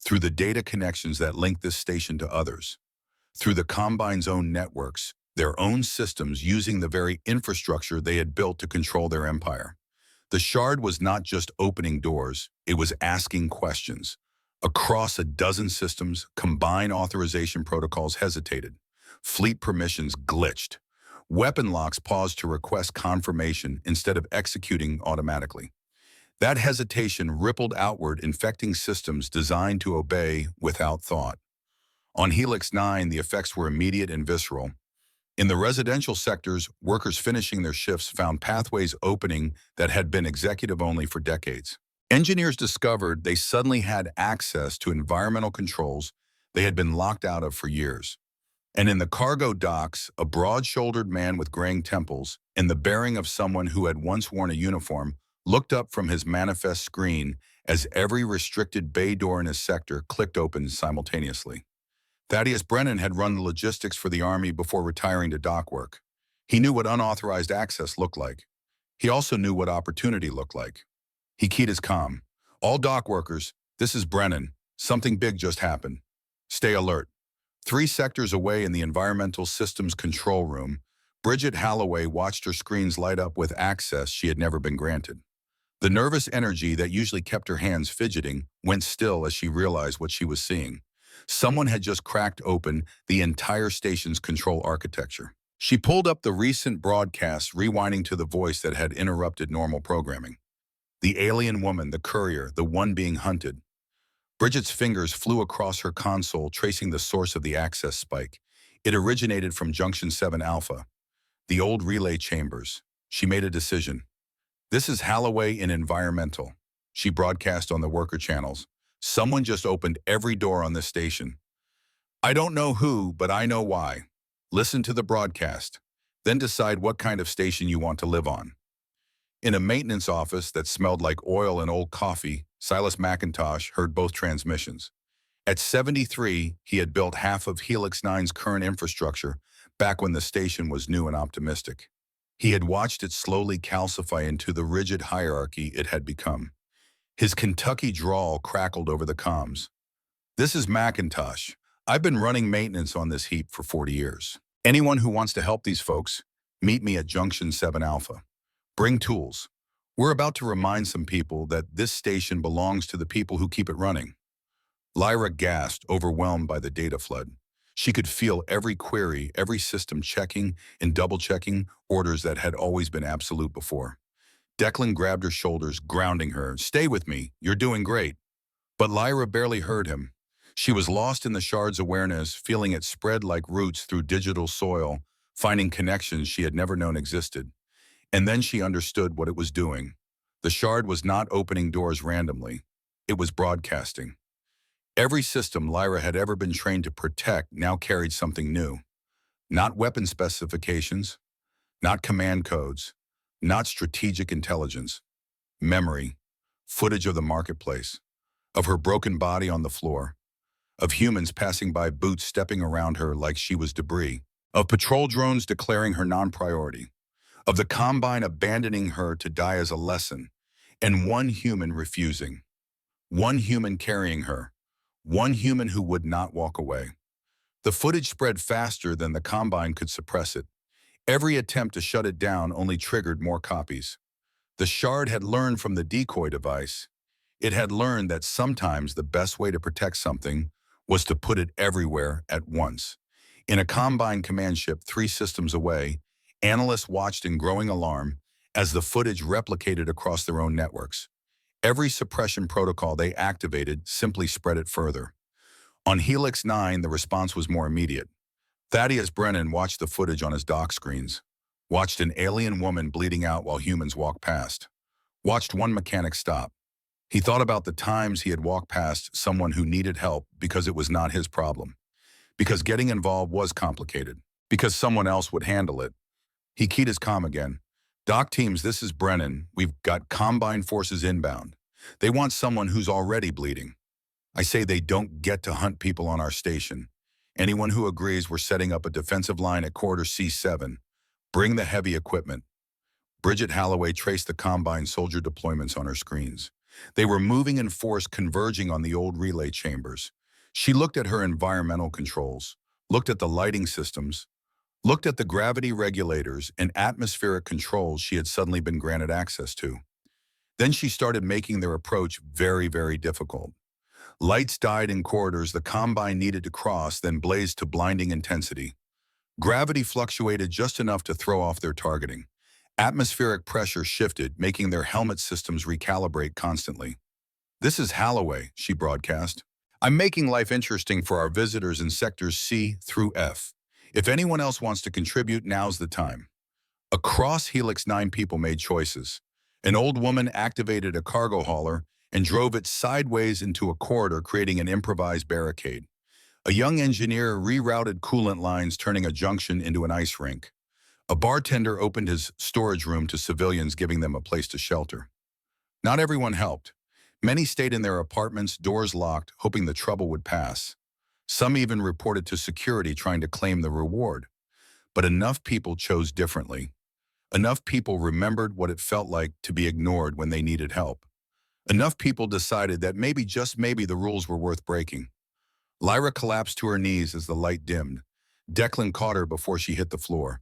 through the data connections that linked this station to others, through the Combine's own networks, their own systems using the very infrastructure they had built to control their empire. The shard was not just opening doors, it was asking questions. Across a dozen systems, Combine authorization protocols hesitated. Fleet permissions glitched. Weapon locks paused to request confirmation instead of executing automatically. That hesitation rippled outward, infecting systems designed to obey without thought. On Helix 9, the effects were immediate and visceral. In the residential sectors, workers finishing their shifts found pathways opening that had been executive-only for decades. Engineers discovered they suddenly had access to environmental controls they had been locked out of for years. And in the cargo docks, a broad-shouldered man with graying temples and the bearing of someone who had once worn a uniform looked up from his manifest screen as every restricted bay door in his sector clicked open simultaneously. Thaddeus Brennan had run the logistics for the Army before retiring to dock work. He knew what unauthorized access looked like. He also knew what opportunity looked like. He keyed his comm. All dock workers, this is Brennan. Something big just happened. Stay alert. 3 sectors away in the Environmental Systems Control Room, Bridget Halloway watched her screens light up with access she had never been granted. The nervous energy that usually kept her hands fidgeting went still as she realized what she was seeing. Someone had just cracked open the entire station's control architecture. She pulled up the recent broadcasts, rewinding to the voice that had interrupted normal programming. The alien woman, the courier, the one being hunted. Bridget's fingers flew across her console, tracing the source of the access spike. It originated from Junction 7 Alpha, the old relay chambers. She made a decision. This is Halloway in Environmental. She broadcast on the worker channels. Someone just opened every door on this station. I don't know who, but I know why. Listen to the broadcast, then decide what kind of station you want to live on. In a maintenance office that smelled like oil and old coffee, Silas McIntosh heard both transmissions. At 73, he had built half of Helix 9's current infrastructure back when the station was new and optimistic. He had watched it slowly calcify into the rigid hierarchy it had become. His Kentucky drawl crackled over the comms. This is McIntosh. I've been running maintenance on this heap for 40 years. Anyone who wants to help these folks, meet me at Junction 7 Alpha. Bring tools. We're about to remind some people that this station belongs to the people who keep it running. Lyra gasped, overwhelmed by the data flood. She could feel every query, every system checking and double-checking orders that had always been absolute before. Declan grabbed her shoulders, grounding her. Stay with me, you're doing great. But Lyra barely heard him. She was lost in the shard's awareness, feeling it spread like roots through digital soil, finding connections she had never known existed. And then she understood what it was doing. The shard was not opening doors randomly. It was broadcasting. Every system Lyra had ever been trained to protect now carried something new. Not weapon specifications, not command codes, not strategic intelligence. Memory, footage of the marketplace, of her broken body on the floor, of humans passing by, boots stepping around her like she was debris, of patrol drones declaring her non-priority, of the Combine abandoning her to die as a lesson, and one human refusing, one human carrying her, one human who would not walk away. The footage spread faster than the Combine could suppress it. Every attempt to shut it down only triggered more copies. The shard had learned from the decoy device. It had learned that sometimes the best way to protect something was to put it everywhere at once. In a Combine command ship 3 systems away, analysts watched in growing alarm as the footage replicated across their own networks. Every suppression protocol they activated simply spread it further. On Helix 9, the response was more immediate. Thaddeus Brennan watched the footage on his dock screens, watched an alien woman bleeding out while humans walked past, watched one mechanic stop. He thought about the times he had walked past someone who needed help because it was not his problem, because getting involved was complicated, because someone else would handle it. He keyed his comm again. Dock teams, this is Brennan. We've got Combine forces inbound. They want someone who's already bleeding. I say they don't get to hunt people on our station. Anyone who agrees we're setting up a defensive line at Corridor C7, bring the heavy equipment. Bridget Halloway traced the Combine soldier deployments on her screens. They were moving in force, converging on the old relay chambers. She looked at her environmental controls, looked at the lighting systems, looked at the gravity regulators and atmospheric controls she had suddenly been granted access to. Then she started making their approach very, very difficult. Lights died in corridors the Combine needed to cross, then blazed to blinding intensity. Gravity fluctuated just enough to throw off their targeting. Atmospheric pressure shifted, making their helmet systems recalibrate constantly. "This is Halloway," she broadcast. "I'm making life interesting for our visitors in sectors C through F. If anyone else wants to contribute, now's the time." Across Helix 9 people made choices. An old woman activated a cargo hauler and drove it sideways into a corridor, creating an improvised barricade. A young engineer rerouted coolant lines, turning a junction into an ice rink. A bartender opened his storage room to civilians, giving them a place to shelter. Not everyone helped. Many stayed in their apartments, doors locked, hoping the trouble would pass. Some even reported to security, trying to claim the reward. But enough people chose differently. Enough people remembered what it felt like to be ignored when they needed help. Enough people decided that maybe, just maybe, the rules were worth breaking. Lyra collapsed to her knees as the light dimmed. Declan caught her before she hit the floor.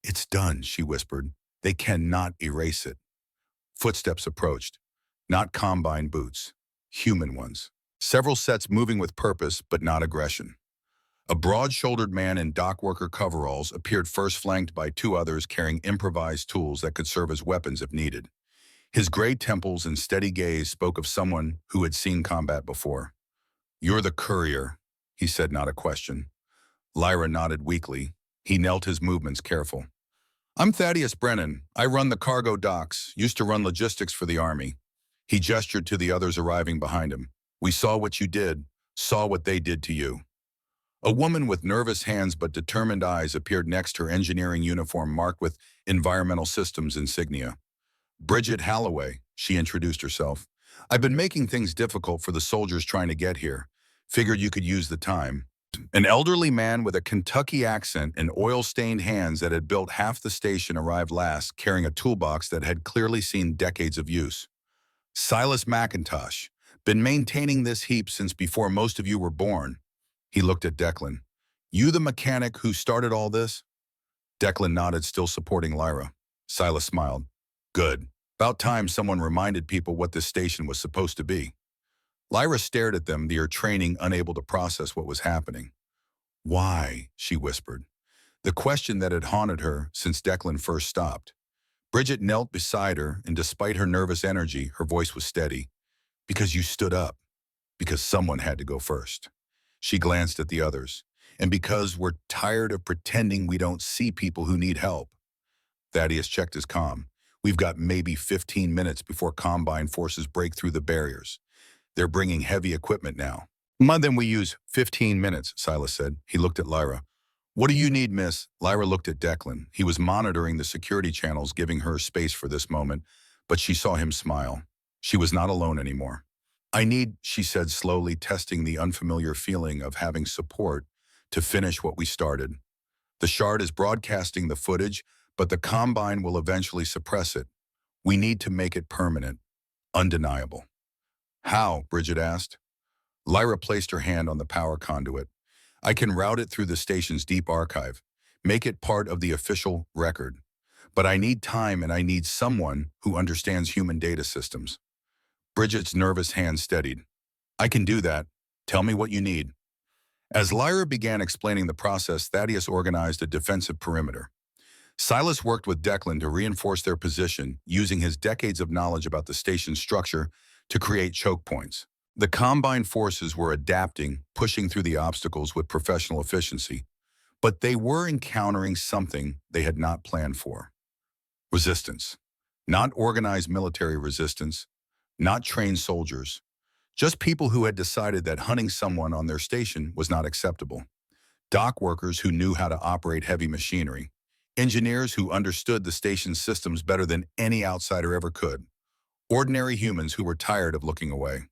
"It's done," she whispered. "They cannot erase it." Footsteps approached. Not Combine boots. Human ones. Several sets moving with purpose, but not aggression. A broad-shouldered man in dockworker coveralls appeared first, flanked by two others carrying improvised tools that could serve as weapons if needed. His gray temples and steady gaze spoke of someone who had seen combat before. "You're the courier," he said, not a question. Lyra nodded weakly. He knelt, his movements careful. "I'm Thaddeus Brennan. I run the cargo docks, used to run logistics for the Army." He gestured to the others arriving behind him. "We saw what you did, saw what they did to you." A woman with nervous hands but determined eyes appeared next, her engineering uniform marked with environmental systems insignia. "Bridget Halloway," she introduced herself. "I've been making things difficult for the soldiers trying to get here. Figured you could use the time." An elderly man with a Kentucky accent and oil-stained hands that had built half the station arrived last, carrying a toolbox that had clearly seen decades of use. "Silas McIntosh. Been maintaining this heap since before most of you were born." He looked at Declan. "You the mechanic who started all this?" Declan nodded, still supporting Lyra. Silas smiled. "Good. About time someone reminded people what this station was supposed to be." Lyra stared at them, their training unable to process what was happening. "Why?" she whispered. The question that had haunted her since Declan first stopped. Bridget knelt beside her, and despite her nervous energy, her voice was steady. "Because you stood up. Because someone had to go first." She glanced at the others. "And because we're tired of pretending we don't see people who need help." Thaddeus checked his comm. "We've got maybe 15 minutes before Combine forces break through the barriers. They're bringing heavy equipment now." "More than we use 15 minutes, Silas said. He looked at Lyra. "What do you need, miss?" Lyra looked at Declan. He was monitoring the security channels, giving her space for this moment, but she saw him smile. She was not alone anymore. "I need," she said slowly, testing the unfamiliar feeling of having support, "to finish what we started. The Shard is broadcasting the footage, but the Combine will eventually suppress it. We need to make it permanent, undeniable." "How?" Bridget asked. Lyra placed her hand on the power conduit. "I can route it through the station's deep archive, make it part of the official record. But I need time, and I need someone who understands human data systems." Bridget's nervous hand steadied. "I can do that. Tell me what you need." As Lyra began explaining the process, Thaddeus organized a defensive perimeter. Silas worked with Declan to reinforce their position, using his decades of knowledge about the station's structure to create choke points. The Combine forces were adapting, pushing through the obstacles with professional efficiency, but they were encountering something they had not planned for. Resistance. Not organized military resistance, not trained soldiers, just people who had decided that hunting someone on their station was not acceptable. Dock workers who knew how to operate heavy machinery. Engineers who understood the station's systems better than any outsider ever could. Ordinary humans who were tired of looking away.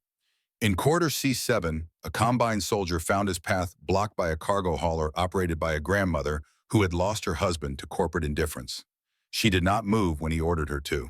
In Corridor C7, a Combine soldier found his path blocked by a cargo hauler operated by a grandmother who had lost her husband to corporate indifference. She did not move when he ordered her to.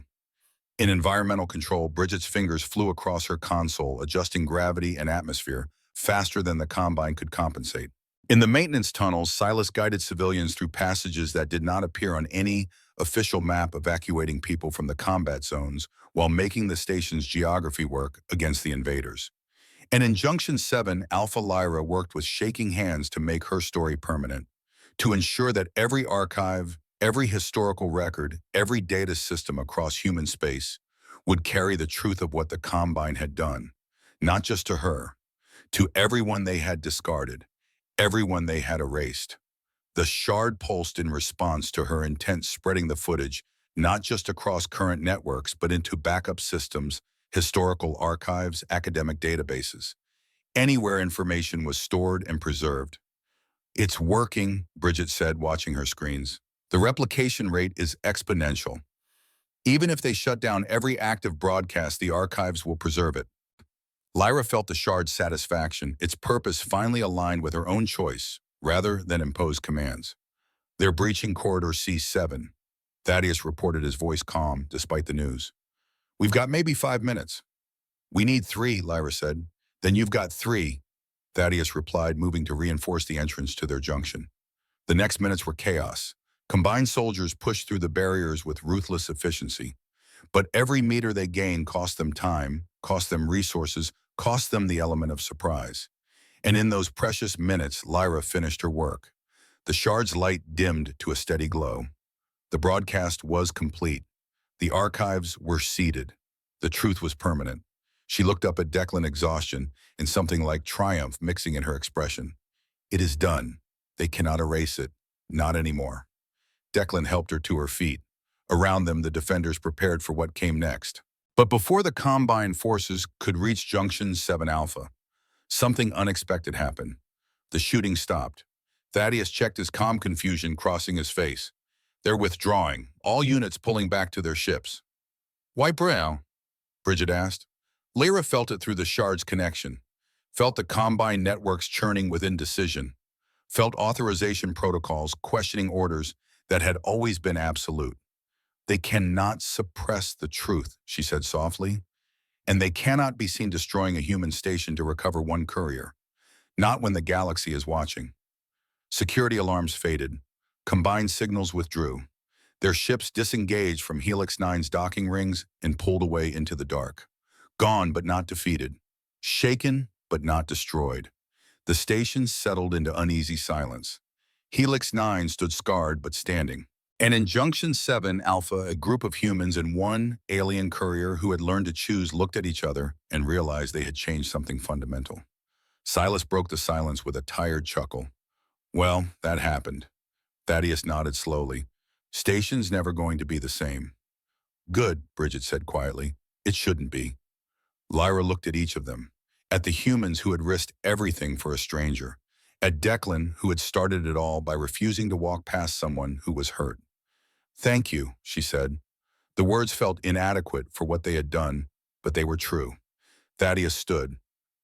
In environmental control, Bridget's fingers flew across her console, adjusting gravity and atmosphere faster than the Combine could compensate. In the maintenance tunnels, Silas guided civilians through passages that did not appear on any official map, evacuating people from the combat zones while making the station's geography work against the invaders. And in Junction 7, Alpha Lyra worked with shaking hands to make her story permanent, to ensure that every archive, every historical record, every data system across human space would carry the truth of what the Combine had done, not just to her, to everyone they had discarded, everyone they had erased. The shard pulsed in response to her intent, spreading the footage, not just across current networks, but into backup systems, historical archives, academic databases, anywhere information was stored and preserved. It's working, Bridget said, watching her screens. The replication rate is exponential. Even if they shut down every active broadcast, the archives will preserve it. Lyra felt the shard's satisfaction, its purpose finally aligned with her own choice, rather than imposed commands. They're breaching Corridor C7. Thaddeus reported, his voice calm despite the news. We've got maybe 5 minutes. We need 3, Lyra said. Then you've got 3, Thaddeus replied, moving to reinforce the entrance to their junction. The next minutes were chaos. Combined soldiers pushed through the barriers with ruthless efficiency. But every meter they gained cost them time, cost them resources, cost them the element of surprise. And in those precious minutes, Lyra finished her work. The shard's light dimmed to a steady glow. The broadcast was complete. The archives were seated. The truth was permanent. She looked up at Declan, exhaustion and something like triumph mixing in her expression. It is done. They cannot erase it. Not anymore. Declan helped her to her feet. Around them, the defenders prepared for what came next. But before the Combine forces could reach Junction 7 Alpha, something unexpected happened. The shooting stopped. Thaddeus checked his calm confusion crossing his face. They're withdrawing, all units pulling back to their ships. Why brow? Bridget asked. Lyra felt it through the shard's connection, felt the Combine networks churning with indecision, felt authorization protocols questioning orders that had always been absolute. They cannot suppress the truth, she said softly, and they cannot be seen destroying a human station to recover one courier, not when the galaxy is watching. Security alarms faded. Combined signals withdrew. Their ships disengaged from Helix 9's docking rings and pulled away into the dark. Gone but not defeated. Shaken but not destroyed. The station settled into uneasy silence. Helix 9 stood scarred but standing. And in Junction 7 Alpha, a group of humans and one alien courier who had learned to choose looked at each other and realized they had changed something fundamental. Silas broke the silence with a tired chuckle. Well, that happened. Thaddeus nodded slowly. Station's never going to be the same. Good, Bridget said quietly. It shouldn't be. Lyra looked at each of them, at the humans who had risked everything for a stranger, at Declan, who had started it all by refusing to walk past someone who was hurt. Thank you, she said. The words felt inadequate for what they had done, but they were true. Thaddeus stood.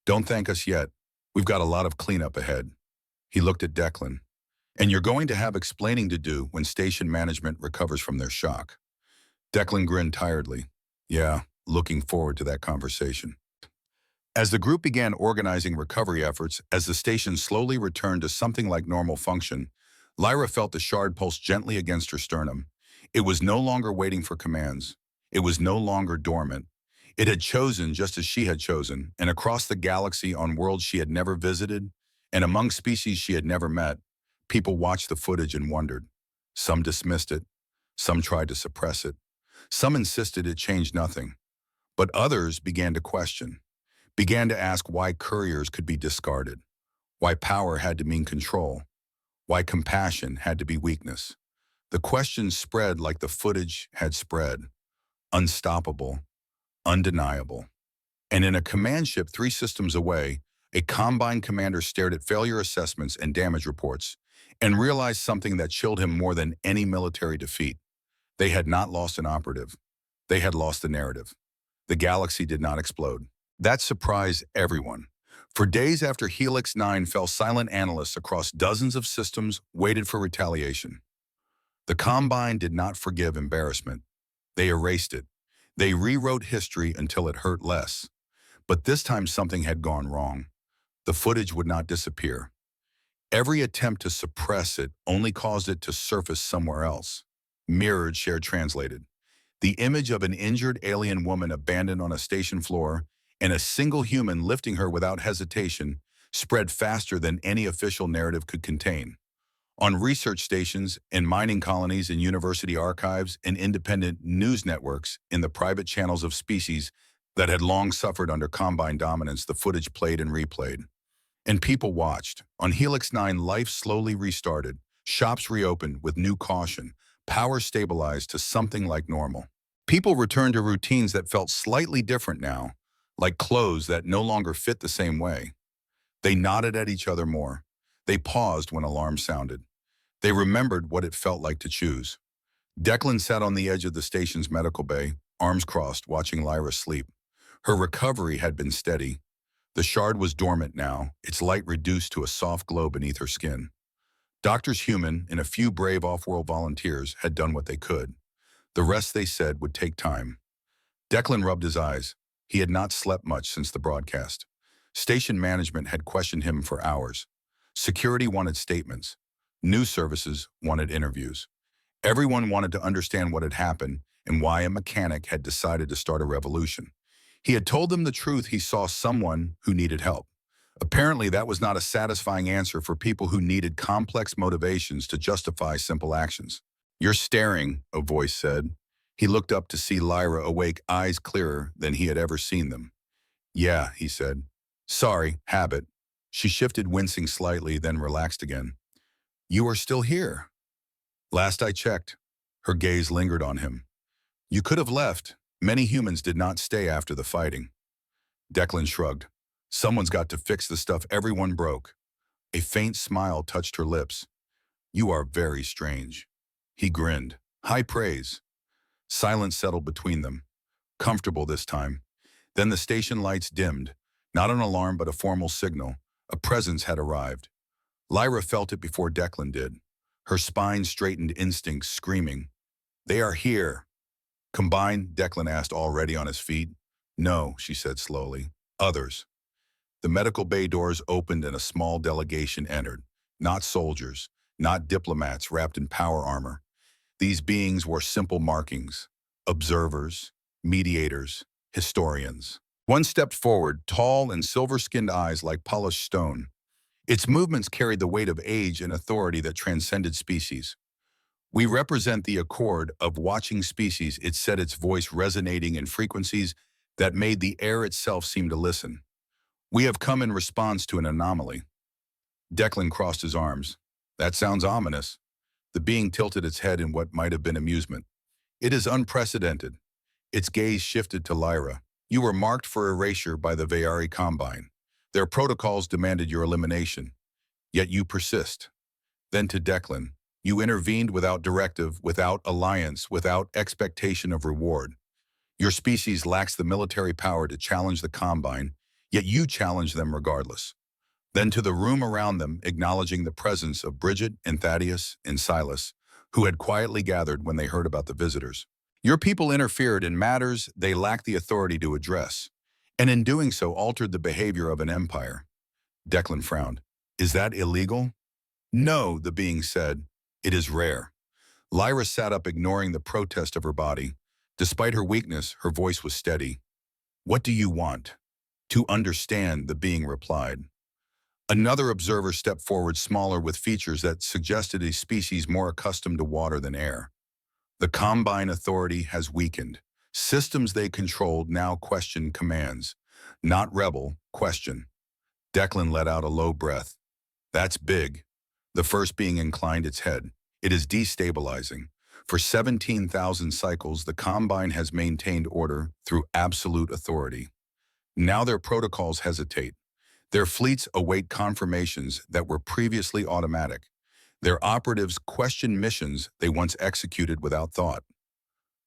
Don't thank us yet. We've got a lot of cleanup ahead. He looked at Declan. And you're going to have explaining to do when station management recovers from their shock. Declan grinned tiredly. Yeah, looking forward to that conversation. As the group began organizing recovery efforts, as the station slowly returned to something like normal function, Lyra felt the shard pulse gently against her sternum. It was no longer waiting for commands. It was no longer dormant. It had chosen just as she had chosen, and across the galaxy, on worlds she had never visited, and among species she had never met, people watched the footage and wondered. Some dismissed it. Some tried to suppress it. Some insisted it changed nothing. But others began to question, began to ask why couriers could be discarded, why power had to mean control, why compassion had to be weakness. The questions spread like the footage had spread, unstoppable, undeniable. And in a command ship 3 systems away, a Combine commander stared at failure assessments and damage reports and realized something that chilled him more than any military defeat. They had not lost an operative. They had lost the narrative. The galaxy did not explode. That surprised everyone. For days after Helix 9 fell, silent analysts across dozens of systems waited for retaliation. The Combine did not forgive embarrassment. They erased it. They rewrote history until it hurt less. But this time something had gone wrong. The footage would not disappear. Every attempt to suppress it only caused it to surface somewhere else. Mirrored, shared, translated. The image of an injured alien woman abandoned on a station floor and a single human lifting her without hesitation spread faster than any official narrative could contain. On research stations, in mining colonies, in university archives, and independent news networks, in the private channels of species that had long suffered under Combine dominance, the footage played and replayed. And people watched. On Helix 9, life slowly restarted. Shops reopened with new caution. Power stabilized to something like normal. People returned to routines that felt slightly different now, like clothes that no longer fit the same way. They nodded at each other more. They paused when alarms sounded. They remembered what it felt like to choose. Declan sat on the edge of the station's medical bay, arms crossed, watching Lyra sleep. Her recovery had been steady. The shard was dormant now, its light reduced to a soft glow beneath her skin. Doctors Human and a few brave off-world volunteers had done what they could. The rest, they said, would take time. Declan rubbed his eyes. He had not slept much since the broadcast. Station management had questioned him for hours. Security wanted statements. News services wanted interviews. Everyone wanted to understand what had happened and why a mechanic had decided to start a revolution. He had told them the truth. He saw someone who needed help. Apparently, that was not a satisfying answer for people who needed complex motivations to justify simple actions. "You're staring," a voice said. He looked up to see Lyra awake, eyes clearer than he had ever seen them. "Yeah," he said. "Sorry, habit." She shifted, wincing slightly, then relaxed again. "You are still here." "Last I checked." Her gaze lingered on him. "You could have left. Many humans did not stay after the fighting." Declan shrugged. "Someone's got to fix the stuff everyone broke." A faint smile touched her lips. "You are very strange." He grinned. "High praise." Silence settled between them. Comfortable this time. Then the station lights dimmed. Not an alarm, but a formal signal. A presence had arrived. Lyra felt it before Declan did. Her spine straightened, instinct screaming. "They are here." "Combined?" Declan asked, already on his feet. "No," she said slowly. "Others." The medical bay doors opened and a small delegation entered. Not soldiers, not diplomats wrapped in power armor. These beings wore simple markings: observers, mediators, historians. One stepped forward, tall and silver-skinned, eyes like polished stone. Its movements carried the weight of age and authority that transcended species. "We represent the accord of watching species," it said, its voice resonating in frequencies that made the air itself seem to listen. "We have come in response to an anomaly." Declan crossed his arms. "That sounds ominous." The being tilted its head in what might have been amusement. "It is unprecedented." Its gaze shifted to Lyra. "You were marked for erasure by the Vayari Combine. Their protocols demanded your elimination. Yet you persist." Then to Declan, "You intervened without directive, without alliance, without expectation of reward. Your species lacks the military power to challenge the Combine, yet you challenge them regardless." Then to the room around them, acknowledging the presence of Bridget and Thaddeus and Silas, who had quietly gathered when they heard about the visitors. "Your people interfered in matters they lacked the authority to address, and in doing so altered the behavior of an empire." Declan frowned. "Is that illegal?" "No," the being said. "It is rare." Lyra sat up, ignoring the protest of her body. Despite her weakness, her voice was steady. "What do you want?" "To understand," the being replied. Another observer stepped forward, smaller, with features that suggested a species more accustomed to water than air. "The Combine authority has weakened. Systems they controlled now question commands. Not rebel, question." Declan let out a low breath. "That's big." The first being inclined its head. "It is destabilizing. For 17,000 cycles, the Combine has maintained order through absolute authority. Now their protocols hesitate. Their fleets await confirmations that were previously automatic. Their operatives question missions they once executed without thought."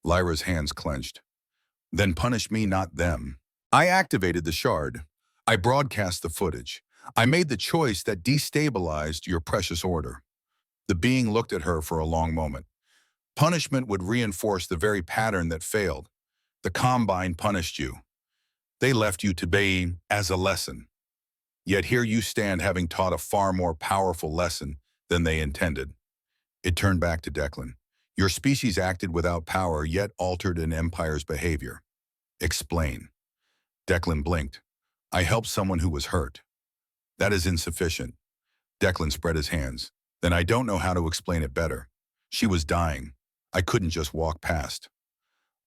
Lyra's hands clenched. "Then punish me, not them." I activated the shard. I broadcast the footage. I made the choice that destabilized your precious order. The being looked at her for a long moment. Punishment would reinforce the very pattern that failed. The Combine punished you. They left you to be as a lesson. Yet here you stand having taught a far more powerful lesson than they intended. It turned back to Declan. Your species acted without power, yet altered an empire's behavior. Explain. Declan blinked. I helped someone who was hurt. That is insufficient. Declan spread his hands. Then I don't know how to explain it better. She was dying. I couldn't just walk past.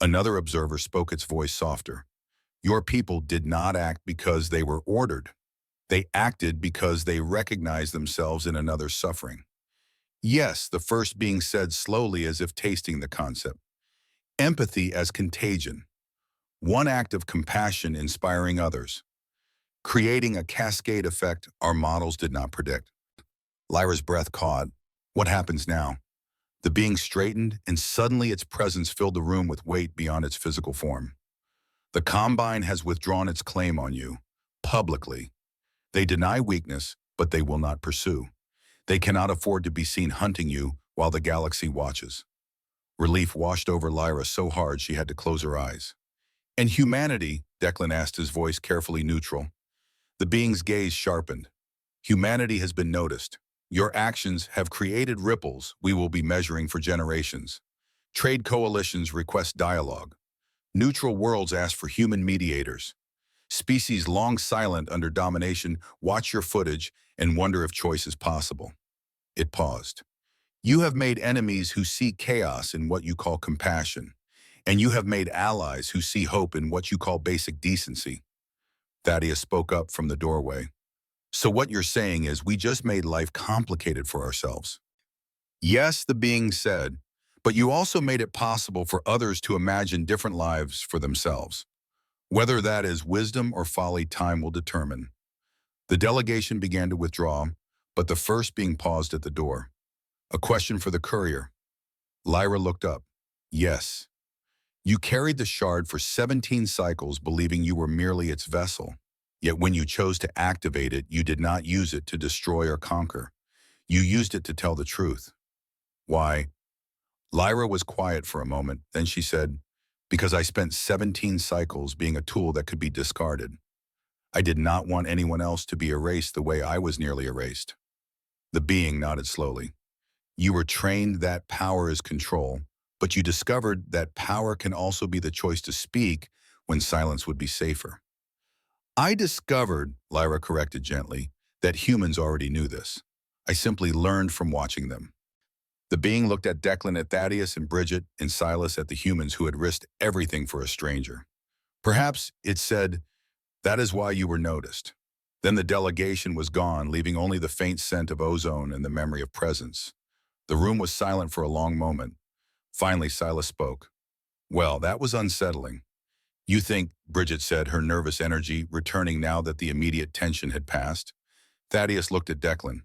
Another observer spoke, its voice softer. Your people did not act because they were ordered. They acted because they recognized themselves in another's suffering. Yes, the first being said slowly as if tasting the concept. Empathy as contagion. One act of compassion inspiring others, creating a cascade effect our models did not predict. Lyra's breath caught. What happens now? The being straightened, and suddenly its presence filled the room with weight beyond its physical form. The Combine has withdrawn its claim on you, publicly. They deny weakness, but they will not pursue. They cannot afford to be seen hunting you while the galaxy watches. Relief washed over Lyra so hard she had to close her eyes. And humanity, Declan asked, his voice carefully neutral. The being's gaze sharpened. Humanity has been noticed. Your actions have created ripples we will be measuring for generations. Trade coalitions request dialogue. Neutral worlds ask for human mediators. Species long silent under domination watch your footage and wonder if choice is possible. It paused. You have made enemies who see chaos in what you call compassion, and you have made allies who see hope in what you call basic decency. Thaddeus spoke up from the doorway. So what you're saying is we just made life complicated for ourselves. Yes, the being said, but you also made it possible for others to imagine different lives for themselves. Whether that is wisdom or folly, time will determine. The delegation began to withdraw, but the first being paused at the door. A question for the courier. Lyra looked up. Yes. You carried the shard for 17 cycles believing you were merely its vessel. Yet when you chose to activate it, you did not use it to destroy or conquer. You used it to tell the truth. Why? Lyra was quiet for a moment, then she said, because I spent 17 cycles being a tool that could be discarded. I did not want anyone else to be erased the way I was nearly erased. The being nodded slowly. You were trained that power is control, but you discovered that power can also be the choice to speak when silence would be safer. I discovered, Lyra corrected gently, that humans already knew this. I simply learned from watching them. The being looked at Declan, at Thaddeus and Bridget, and Silas at the humans who had risked everything for a stranger. Perhaps it said, that is why you were noticed. Then the delegation was gone, leaving only the faint scent of ozone and the memory of presence. The room was silent for a long moment. Finally, Silas spoke. Well, that was unsettling. You think, Bridget said, her nervous energy returning now that the immediate tension had passed. Thaddeus looked at Declan.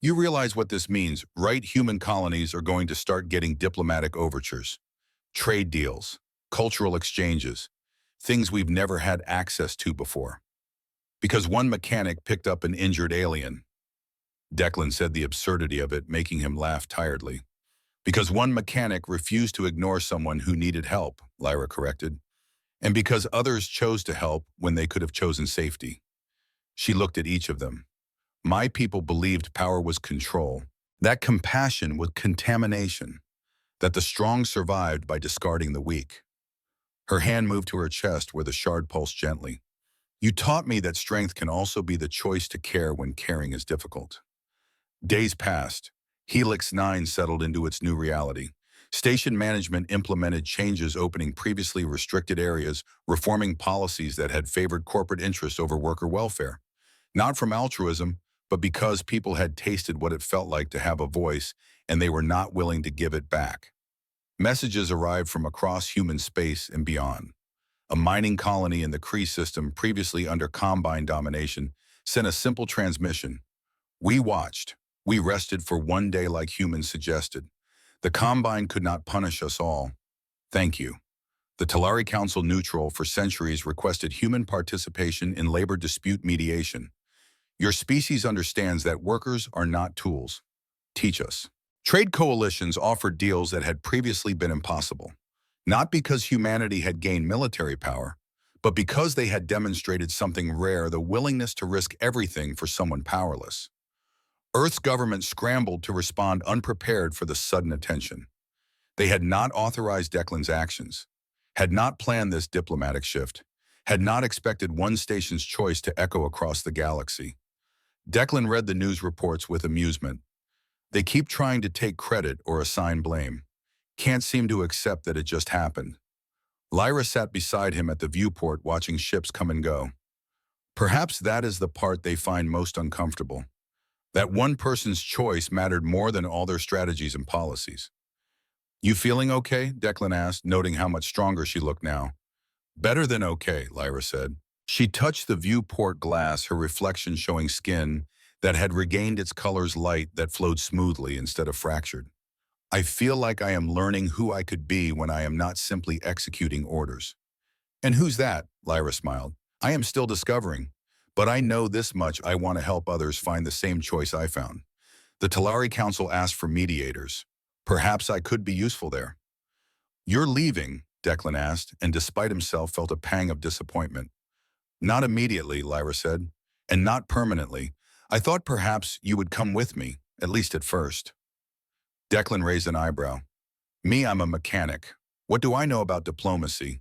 You realize what this means, right? Human colonies are going to start getting diplomatic overtures, trade deals, cultural exchanges, things we've never had access to before. Because one mechanic picked up an injured alien. Declan said the absurdity of it, making him laugh tiredly. Because one mechanic refused to ignore someone who needed help, Lyra corrected. And because others chose to help when they could have chosen safety. She looked at each of them. My people believed power was control, that compassion was contamination, that the strong survived by discarding the weak. Her hand moved to her chest where the shard pulsed gently. You taught me that strength can also be the choice to care when caring is difficult. Days passed. Helix 9 settled into its new reality. Station management implemented changes, opening previously restricted areas, reforming policies that had favored corporate interests over worker welfare. Not from altruism, but because people had tasted what it felt like to have a voice and they were not willing to give it back. Messages arrived from across human space and beyond. A mining colony in the Kree system, previously under Combine domination, sent a simple transmission. We watched. We rested for one day like humans suggested. The Combine could not punish us all. Thank you. The Talari Council neutral for centuries requested human participation in labor dispute mediation. Your species understands that workers are not tools. Teach us. Trade coalitions offered deals that had previously been impossible, not because humanity had gained military power, but because they had demonstrated something rare, the willingness to risk everything for someone powerless. Earth's government scrambled to respond unprepared for the sudden attention. They had not authorized Declan's actions, had not planned this diplomatic shift, had not expected one station's choice to echo across the galaxy. Declan read the news reports with amusement. They keep trying to take credit or assign blame. Can't seem to accept that it just happened. Lyra sat beside him at the viewport watching ships come and go. Perhaps that is the part they find most uncomfortable. That one person's choice mattered more than all their strategies and policies. "You feeling okay?" Declan asked, noting how much stronger she looked now. "Better than okay," Lyra said. She touched the viewport glass, her reflection showing skin that had regained its color's light that flowed smoothly instead of fractured. "I feel like I am learning who I could be when I am not simply executing orders." "And who's that?" Lyra smiled. "I am still discovering. But I know this much: I want to help others find the same choice I found. The Talari Council asked for mediators. Perhaps I could be useful there." "You're leaving?" Declan asked, and despite himself felt a pang of disappointment. "Not immediately," Lyra said, "and not permanently. I thought perhaps you would come with me, at least at first." Declan raised an eyebrow. "Me, I'm a mechanic. What do I know about diplomacy?"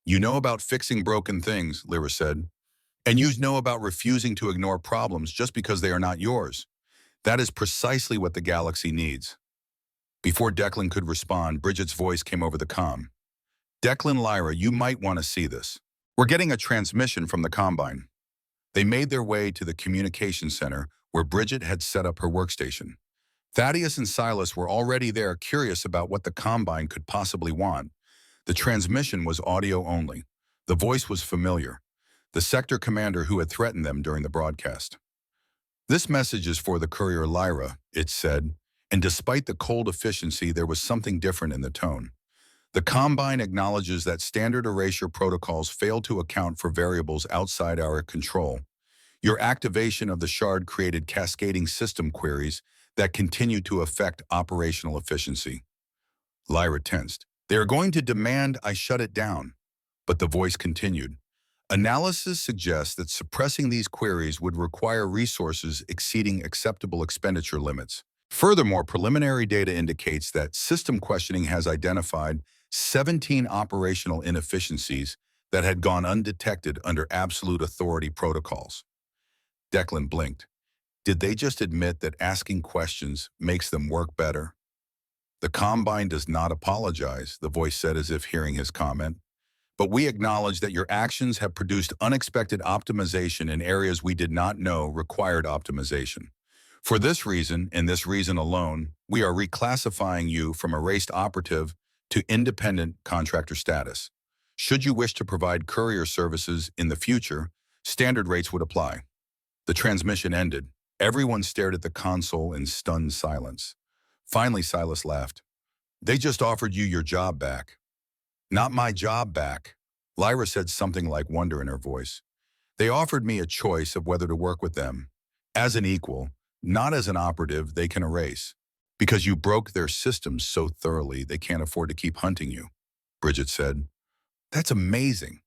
"You know about fixing broken things," Lyra said. "And you know about refusing to ignore problems just because they are not yours. That is precisely what the galaxy needs." Before Declan could respond, Bridget's voice came over the comm. "Declan, Lyra, you might want to see this. We're getting a transmission from the Combine." They made their way to the communication center where Bridget had set up her workstation. Thaddeus and Silas were already there, curious about what the Combine could possibly want. The transmission was audio only. The voice was familiar. The sector commander who had threatened them during the broadcast. "This message is for the courier Lyra," it said, and despite the cold efficiency, there was something different in the tone. "The Combine acknowledges that standard erasure protocols fail to account for variables outside our control. Your activation of the shard created cascading system queries that continue to affect operational efficiency." Lyra tensed. "They are going to demand I shut it down." But the voice continued. "Analysis suggests that suppressing these queries would require resources exceeding acceptable expenditure limits. Furthermore, preliminary data indicates that system questioning has identified 17 operational inefficiencies that had gone undetected under absolute authority protocols." Declan blinked. Did they just admit that asking questions makes them work better? "The Combine does not apologize," the voice said as if hearing his comment. "But we acknowledge that your actions have produced unexpected optimization in areas we did not know required optimization. For this reason, and this reason alone, we are reclassifying you from erased operative to independent contractor status. Should you wish to provide courier services in the future, standard rates would apply." The transmission ended. Everyone stared at the console in stunned silence. Finally, Silas laughed. "They just offered you your job back." "Not my job back." Lyra said something like wonder in her voice. "They offered me a choice of whether to work with them. As an equal, not as an operative they can erase. Because you broke their systems so thoroughly they can't afford to keep hunting you," Bridget said. "That's amazing."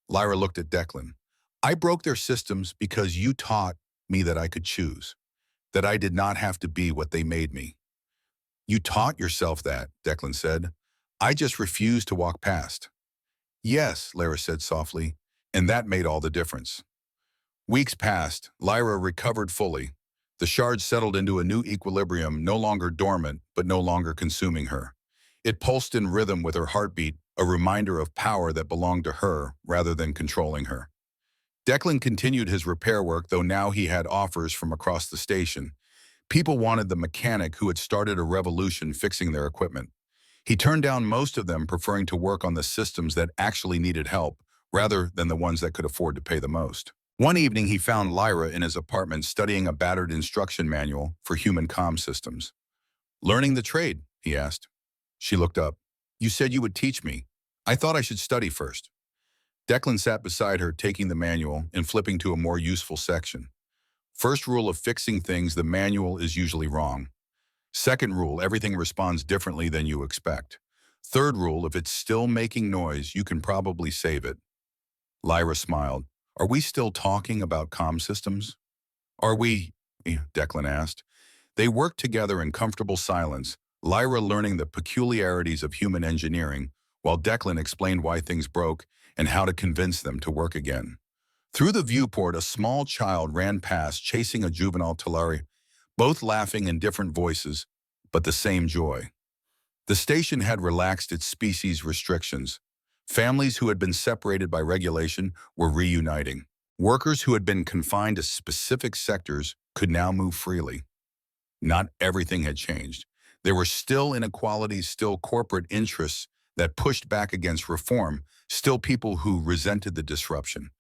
Lyra looked at Declan. "I broke their systems because you taught me that I could choose, that I did not have to be what they made me." "You taught yourself that," Declan said. "I just refused to walk past." "Yes," Lyra said softly, "and that made all the difference." Weeks passed. Lyra recovered fully. The shard settled into a new equilibrium, no longer dormant, but no longer consuming her. It pulsed in rhythm with her heartbeat, a reminder of power that belonged to her rather than controlling her. Declan continued his repair work, though now he had offers from across the station. People wanted the mechanic who had started a revolution fixing their equipment. He turned down most of them, preferring to work on the systems that actually needed help, rather than the ones that could afford to pay the most. One evening, he found Lyra in his apartment studying a battered instruction manual for human comm systems. "Learning the trade?" he asked. She looked up. "You said you would teach me." I thought I should study first. Declan sat beside her, taking the manual and flipping to a more useful section. First rule of fixing things, the manual is usually wrong. Second rule, everything responds differently than you expect. Third rule, if it's still making noise, you can probably save it. Lyra smiled. Are we still talking about comm systems? Are we? Declan asked. They worked together in comfortable silence, Lyra learning the peculiarities of human engineering, while Declan explained why things broke and how to convince them to work again. Through the viewport, a small child ran past, chasing a juvenile Talari, both laughing in different voices, but the same joy. The station had relaxed its species restrictions. Families who had been separated by regulation were reuniting. Workers who had been confined to specific sectors could now move freely. Not everything had changed. There were still inequalities, still corporate interests that pushed back against reform, still people who resented the disruption.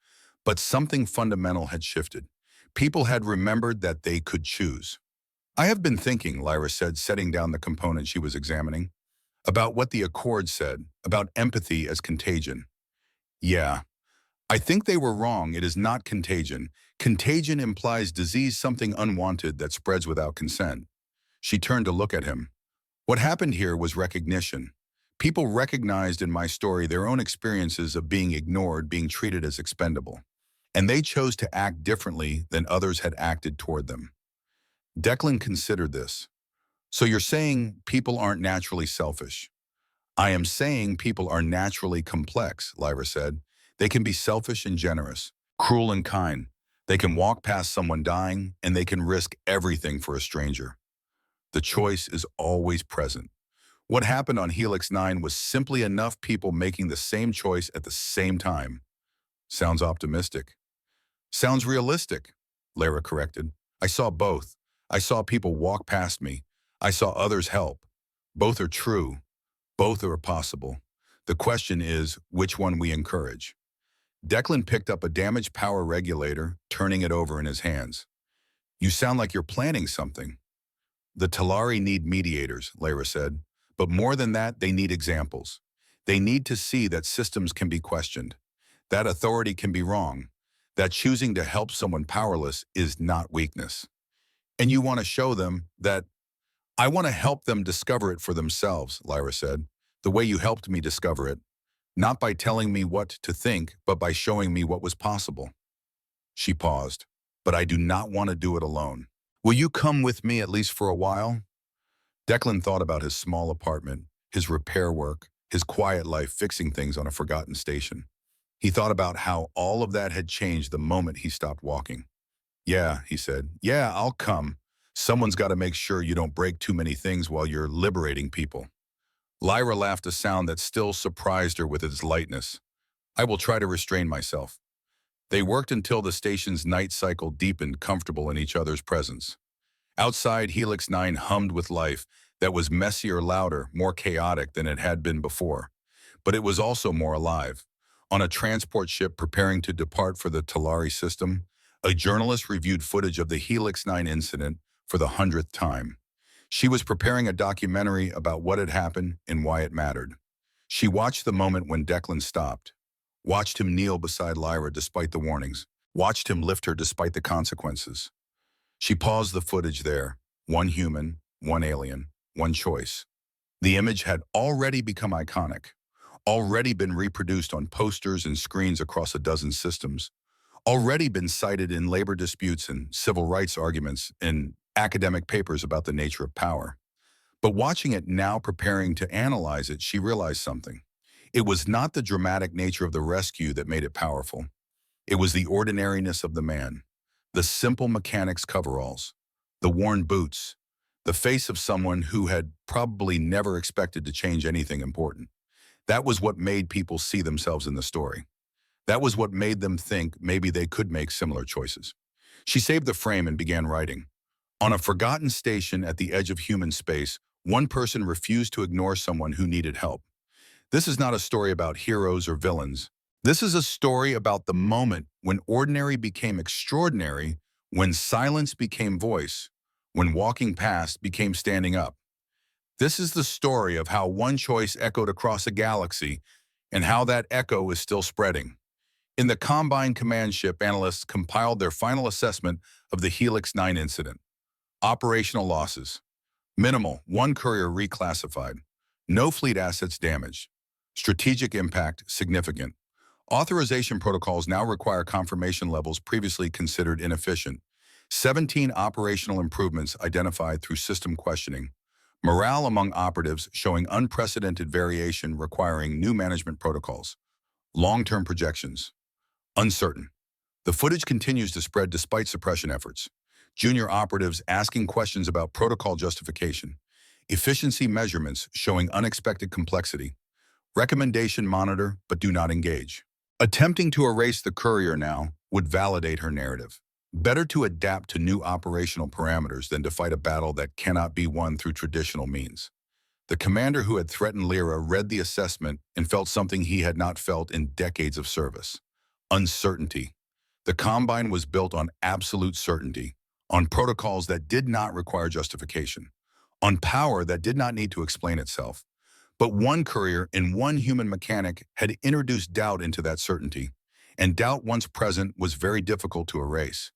But something fundamental had shifted. People had remembered that they could choose. I have been thinking, Lyra said, setting down the component she was examining, about what the Accord said, about empathy as contagion. Yeah, I think they were wrong. It is not contagion. Contagion implies disease, something unwanted that spreads without consent. She turned to look at him. What happened here was recognition. People recognized in my story their own experiences of being ignored, being treated as expendable. And they chose to act differently than others had acted toward them. Declan considered this. So you're saying people aren't naturally selfish? I am saying people are naturally complex, Lyra said. They can be selfish and generous, cruel and kind. They can walk past someone dying, and they can risk everything for a stranger. The choice is always present. What happened on Helix 9 was simply enough people making the same choice at the same time. Sounds optimistic. Sounds realistic, Lara corrected. I saw both. I saw people walk past me. I saw others help. Both are true. Both are possible. The question is which one we encourage. Declan picked up a damaged power regulator, turning it over in his hands. You sound like you're planning something. The Talari need mediators, Lyra said. But more than that, they need examples. They need to see that systems can be questioned, that authority can be wrong, that choosing to help someone powerless is not weakness. And you want to show them that. I want to help them discover it for themselves, Lyra said, the way you helped me discover it, not by telling me what to think, but by showing me what was possible. She paused. But I do not want to do it alone. Will you come with me at least for a while? Declan thought about his small apartment, his repair work, his quiet life fixing things on a forgotten station. He thought about how all of that had changed the moment he stopped walking. Yeah, he said. Yeah, I'll come. Someone's got to make sure you don't break too many things while you're liberating people. Lyra laughed, a sound that still surprised her with its lightness. I will try to restrain myself. They worked until the station's night cycle deepened, comfortable in each other's presence. Outside, Helix 9 hummed with life that was messier, louder, more chaotic than it had been before. But it was also more alive. On a transport ship preparing to depart for the Talari system, a journalist reviewed footage of the Helix 9 incident for the 100th time. She was preparing a documentary about what had happened and why it mattered. She watched the moment when Declan stopped, watched him kneel beside Lyra despite the warnings, watched him lift her despite the consequences. She paused the footage there, one human, one alien, one choice. The image had already become iconic, already been reproduced on posters and screens across a dozen systems, already been cited in labor disputes and civil rights arguments in academic papers about the nature of power. But watching it now, preparing to analyze it, she realized something. It was not the dramatic nature of the rescue that made it powerful. It was the ordinariness of the man, the simple mechanics coveralls, the worn boots, the face of someone who had probably never expected to change anything important. That was what made people see themselves in the story. That was what made them think maybe they could make similar choices. She saved the frame and began writing. On a forgotten station at the edge of human space, one person refused to ignore someone who needed help. This is not a story about heroes or villains. This is a story about the moment when ordinary became extraordinary, when silence became voice, when walking past became standing up. This is the story of how one choice echoed across a galaxy and how that echo is still spreading. In the Combine command ship, analysts compiled their final assessment of the Helix 9 incident. Operational losses. Minimal, one courier reclassified. No fleet assets damaged. Strategic impact significant. Authorization protocols now require confirmation levels previously considered inefficient. 17 operational improvements identified through system questioning. Morale among operatives showing unprecedented variation requiring new management protocols. Long-term projections. Uncertain. The footage continues to spread despite suppression efforts. Junior operatives asking questions about protocol justification. Efficiency measurements showing unexpected complexity. Recommendation monitor, but do not engage. Attempting to erase the courier now would validate her narrative. Better to adapt to new operational parameters than to fight a battle that cannot be won through traditional means. The commander who had threatened Lyra read the assessment and felt something he had not felt in decades of service. Uncertainty. The Combine was built on absolute certainty, on protocols that did not require justification, on power that did not need to explain itself. But one courier and one human mechanic had introduced doubt into that certainty, and doubt once present was very difficult to erase.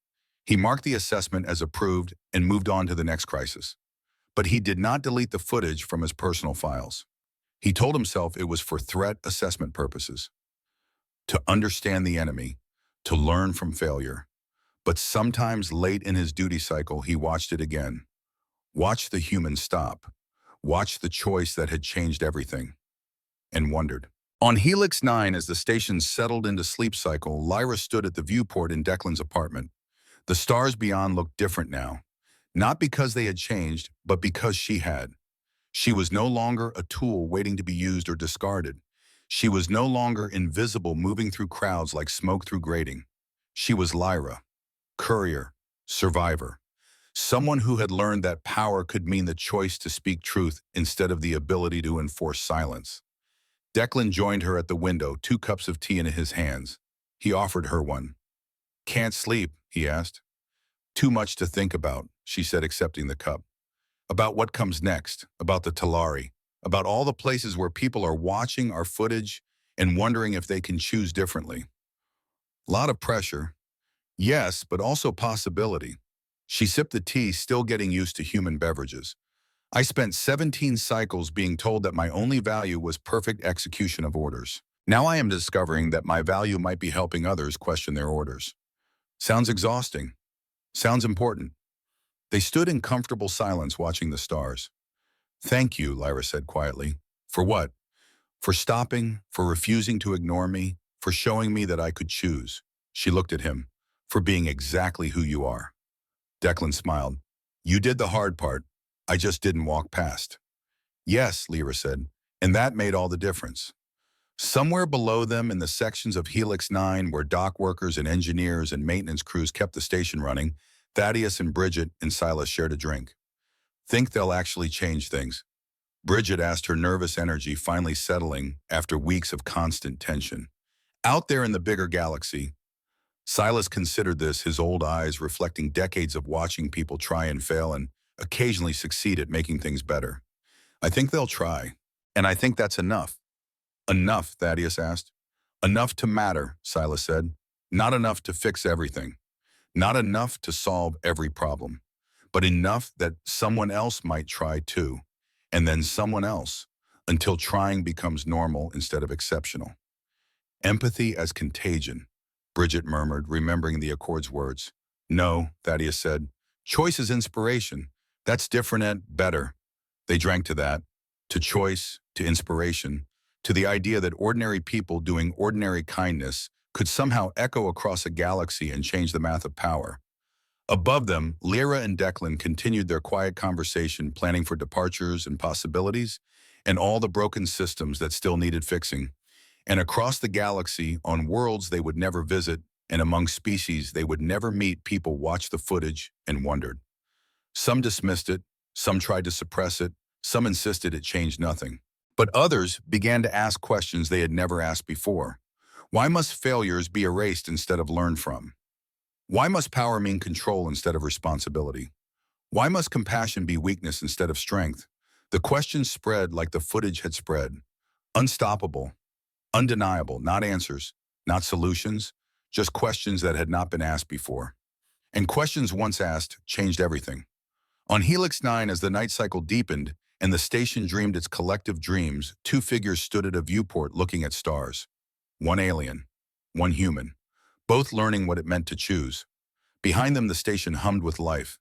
He marked the assessment as approved and moved on to the next crisis. But he did not delete the footage from his personal files. He told himself it was for threat assessment purposes, to understand the enemy, to learn from failure. But sometimes late in his duty cycle, he watched it again. Watched the human stop. Watched the choice that had changed everything. And wondered. On Helix 9, as the station settled into sleep cycle, Lyra stood at the viewport in Declan's apartment. The stars beyond looked different now. Not because they had changed, but because she had. She was no longer a tool waiting to be used or discarded. She was no longer invisible, moving through crowds like smoke through grating. She was Lyra, courier, survivor. Someone who had learned that power could mean the choice to speak truth instead of the ability to enforce silence. Declan joined her at the window, 2 cups of tea in his hands. He offered her one. "Can't sleep?" he asked. "Too much to think about," she said, accepting the cup. "About what comes next, about the Talari, about all the places where people are watching our footage and wondering if they can choose differently." "Lot of pressure." "Yes, but also possibility." She sipped the tea, still getting used to human beverages. "I spent 17 cycles being told that my only value was perfect execution of orders. Now I am discovering that my value might be helping others question their orders." Sounds exhausting. Sounds important. They stood in comfortable silence watching the stars. "Thank you," Lyra said quietly. "For what?" "For stopping, for refusing to ignore me, for showing me that I could choose." She looked at him. "For being exactly who you are." Declan smiled. "You did the hard part. I just didn't walk past." "Yes," Lyra said, "and that made all the difference." Somewhere below them in the sections of Helix 9 where dock workers and engineers and maintenance crews kept the station running, Thaddeus and Bridget and Silas shared a drink. "Think they'll actually change things?" Bridget asked, her nervous energy finally settling after weeks of constant tension. "Out there in the bigger galaxy." Silas considered this, his old eyes reflecting decades of watching people try and fail and occasionally succeed at making things better. "I think they'll try. And I think that's enough." "Enough?" Thaddeus asked. "Enough to matter," Silas said. "Not enough to fix everything. Not enough to solve every problem. But enough that someone else might try too. And then someone else, until trying becomes normal instead of exceptional." "Empathy as contagion," Bridget murmured, remembering the Accord's words. "No," Thaddeus said. "Choice is inspiration. That's different and better." They drank to that, to choice, to inspiration, to the idea that ordinary people doing ordinary kindness could somehow echo across a galaxy and change the math of power. Above them, Lyra and Declan continued their quiet conversation, planning for departures and possibilities, and all the broken systems that still needed fixing. And across the galaxy, on worlds they would never visit, and among species they would never meet, people watched the footage and wondered. Some dismissed it, some tried to suppress it, some insisted it changed nothing. But others began to ask questions they had never asked before. Why must failures be erased instead of learned from? Why must power mean control instead of responsibility? Why must compassion be weakness instead of strength? The questions spread like the footage had spread. Unstoppable. Undeniable, not answers, not solutions, just questions that had not been asked before. And questions once asked changed everything. On Helix 9, as the night cycle deepened and the station dreamed its collective dreams, two figures stood at a viewport looking at stars. One alien, one human, both learning what it meant to choose. Behind them, the station hummed with life.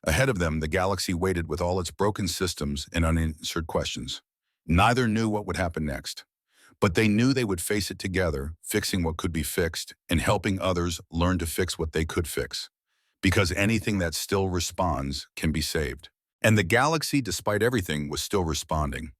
Ahead of them, the galaxy waited with all its broken systems and unanswered questions. Neither knew what would happen next, but they knew they would face it together, fixing what could be fixed and helping others learn to fix what they could fix. Because anything that still responds can be saved. And the galaxy, despite everything, was still responding.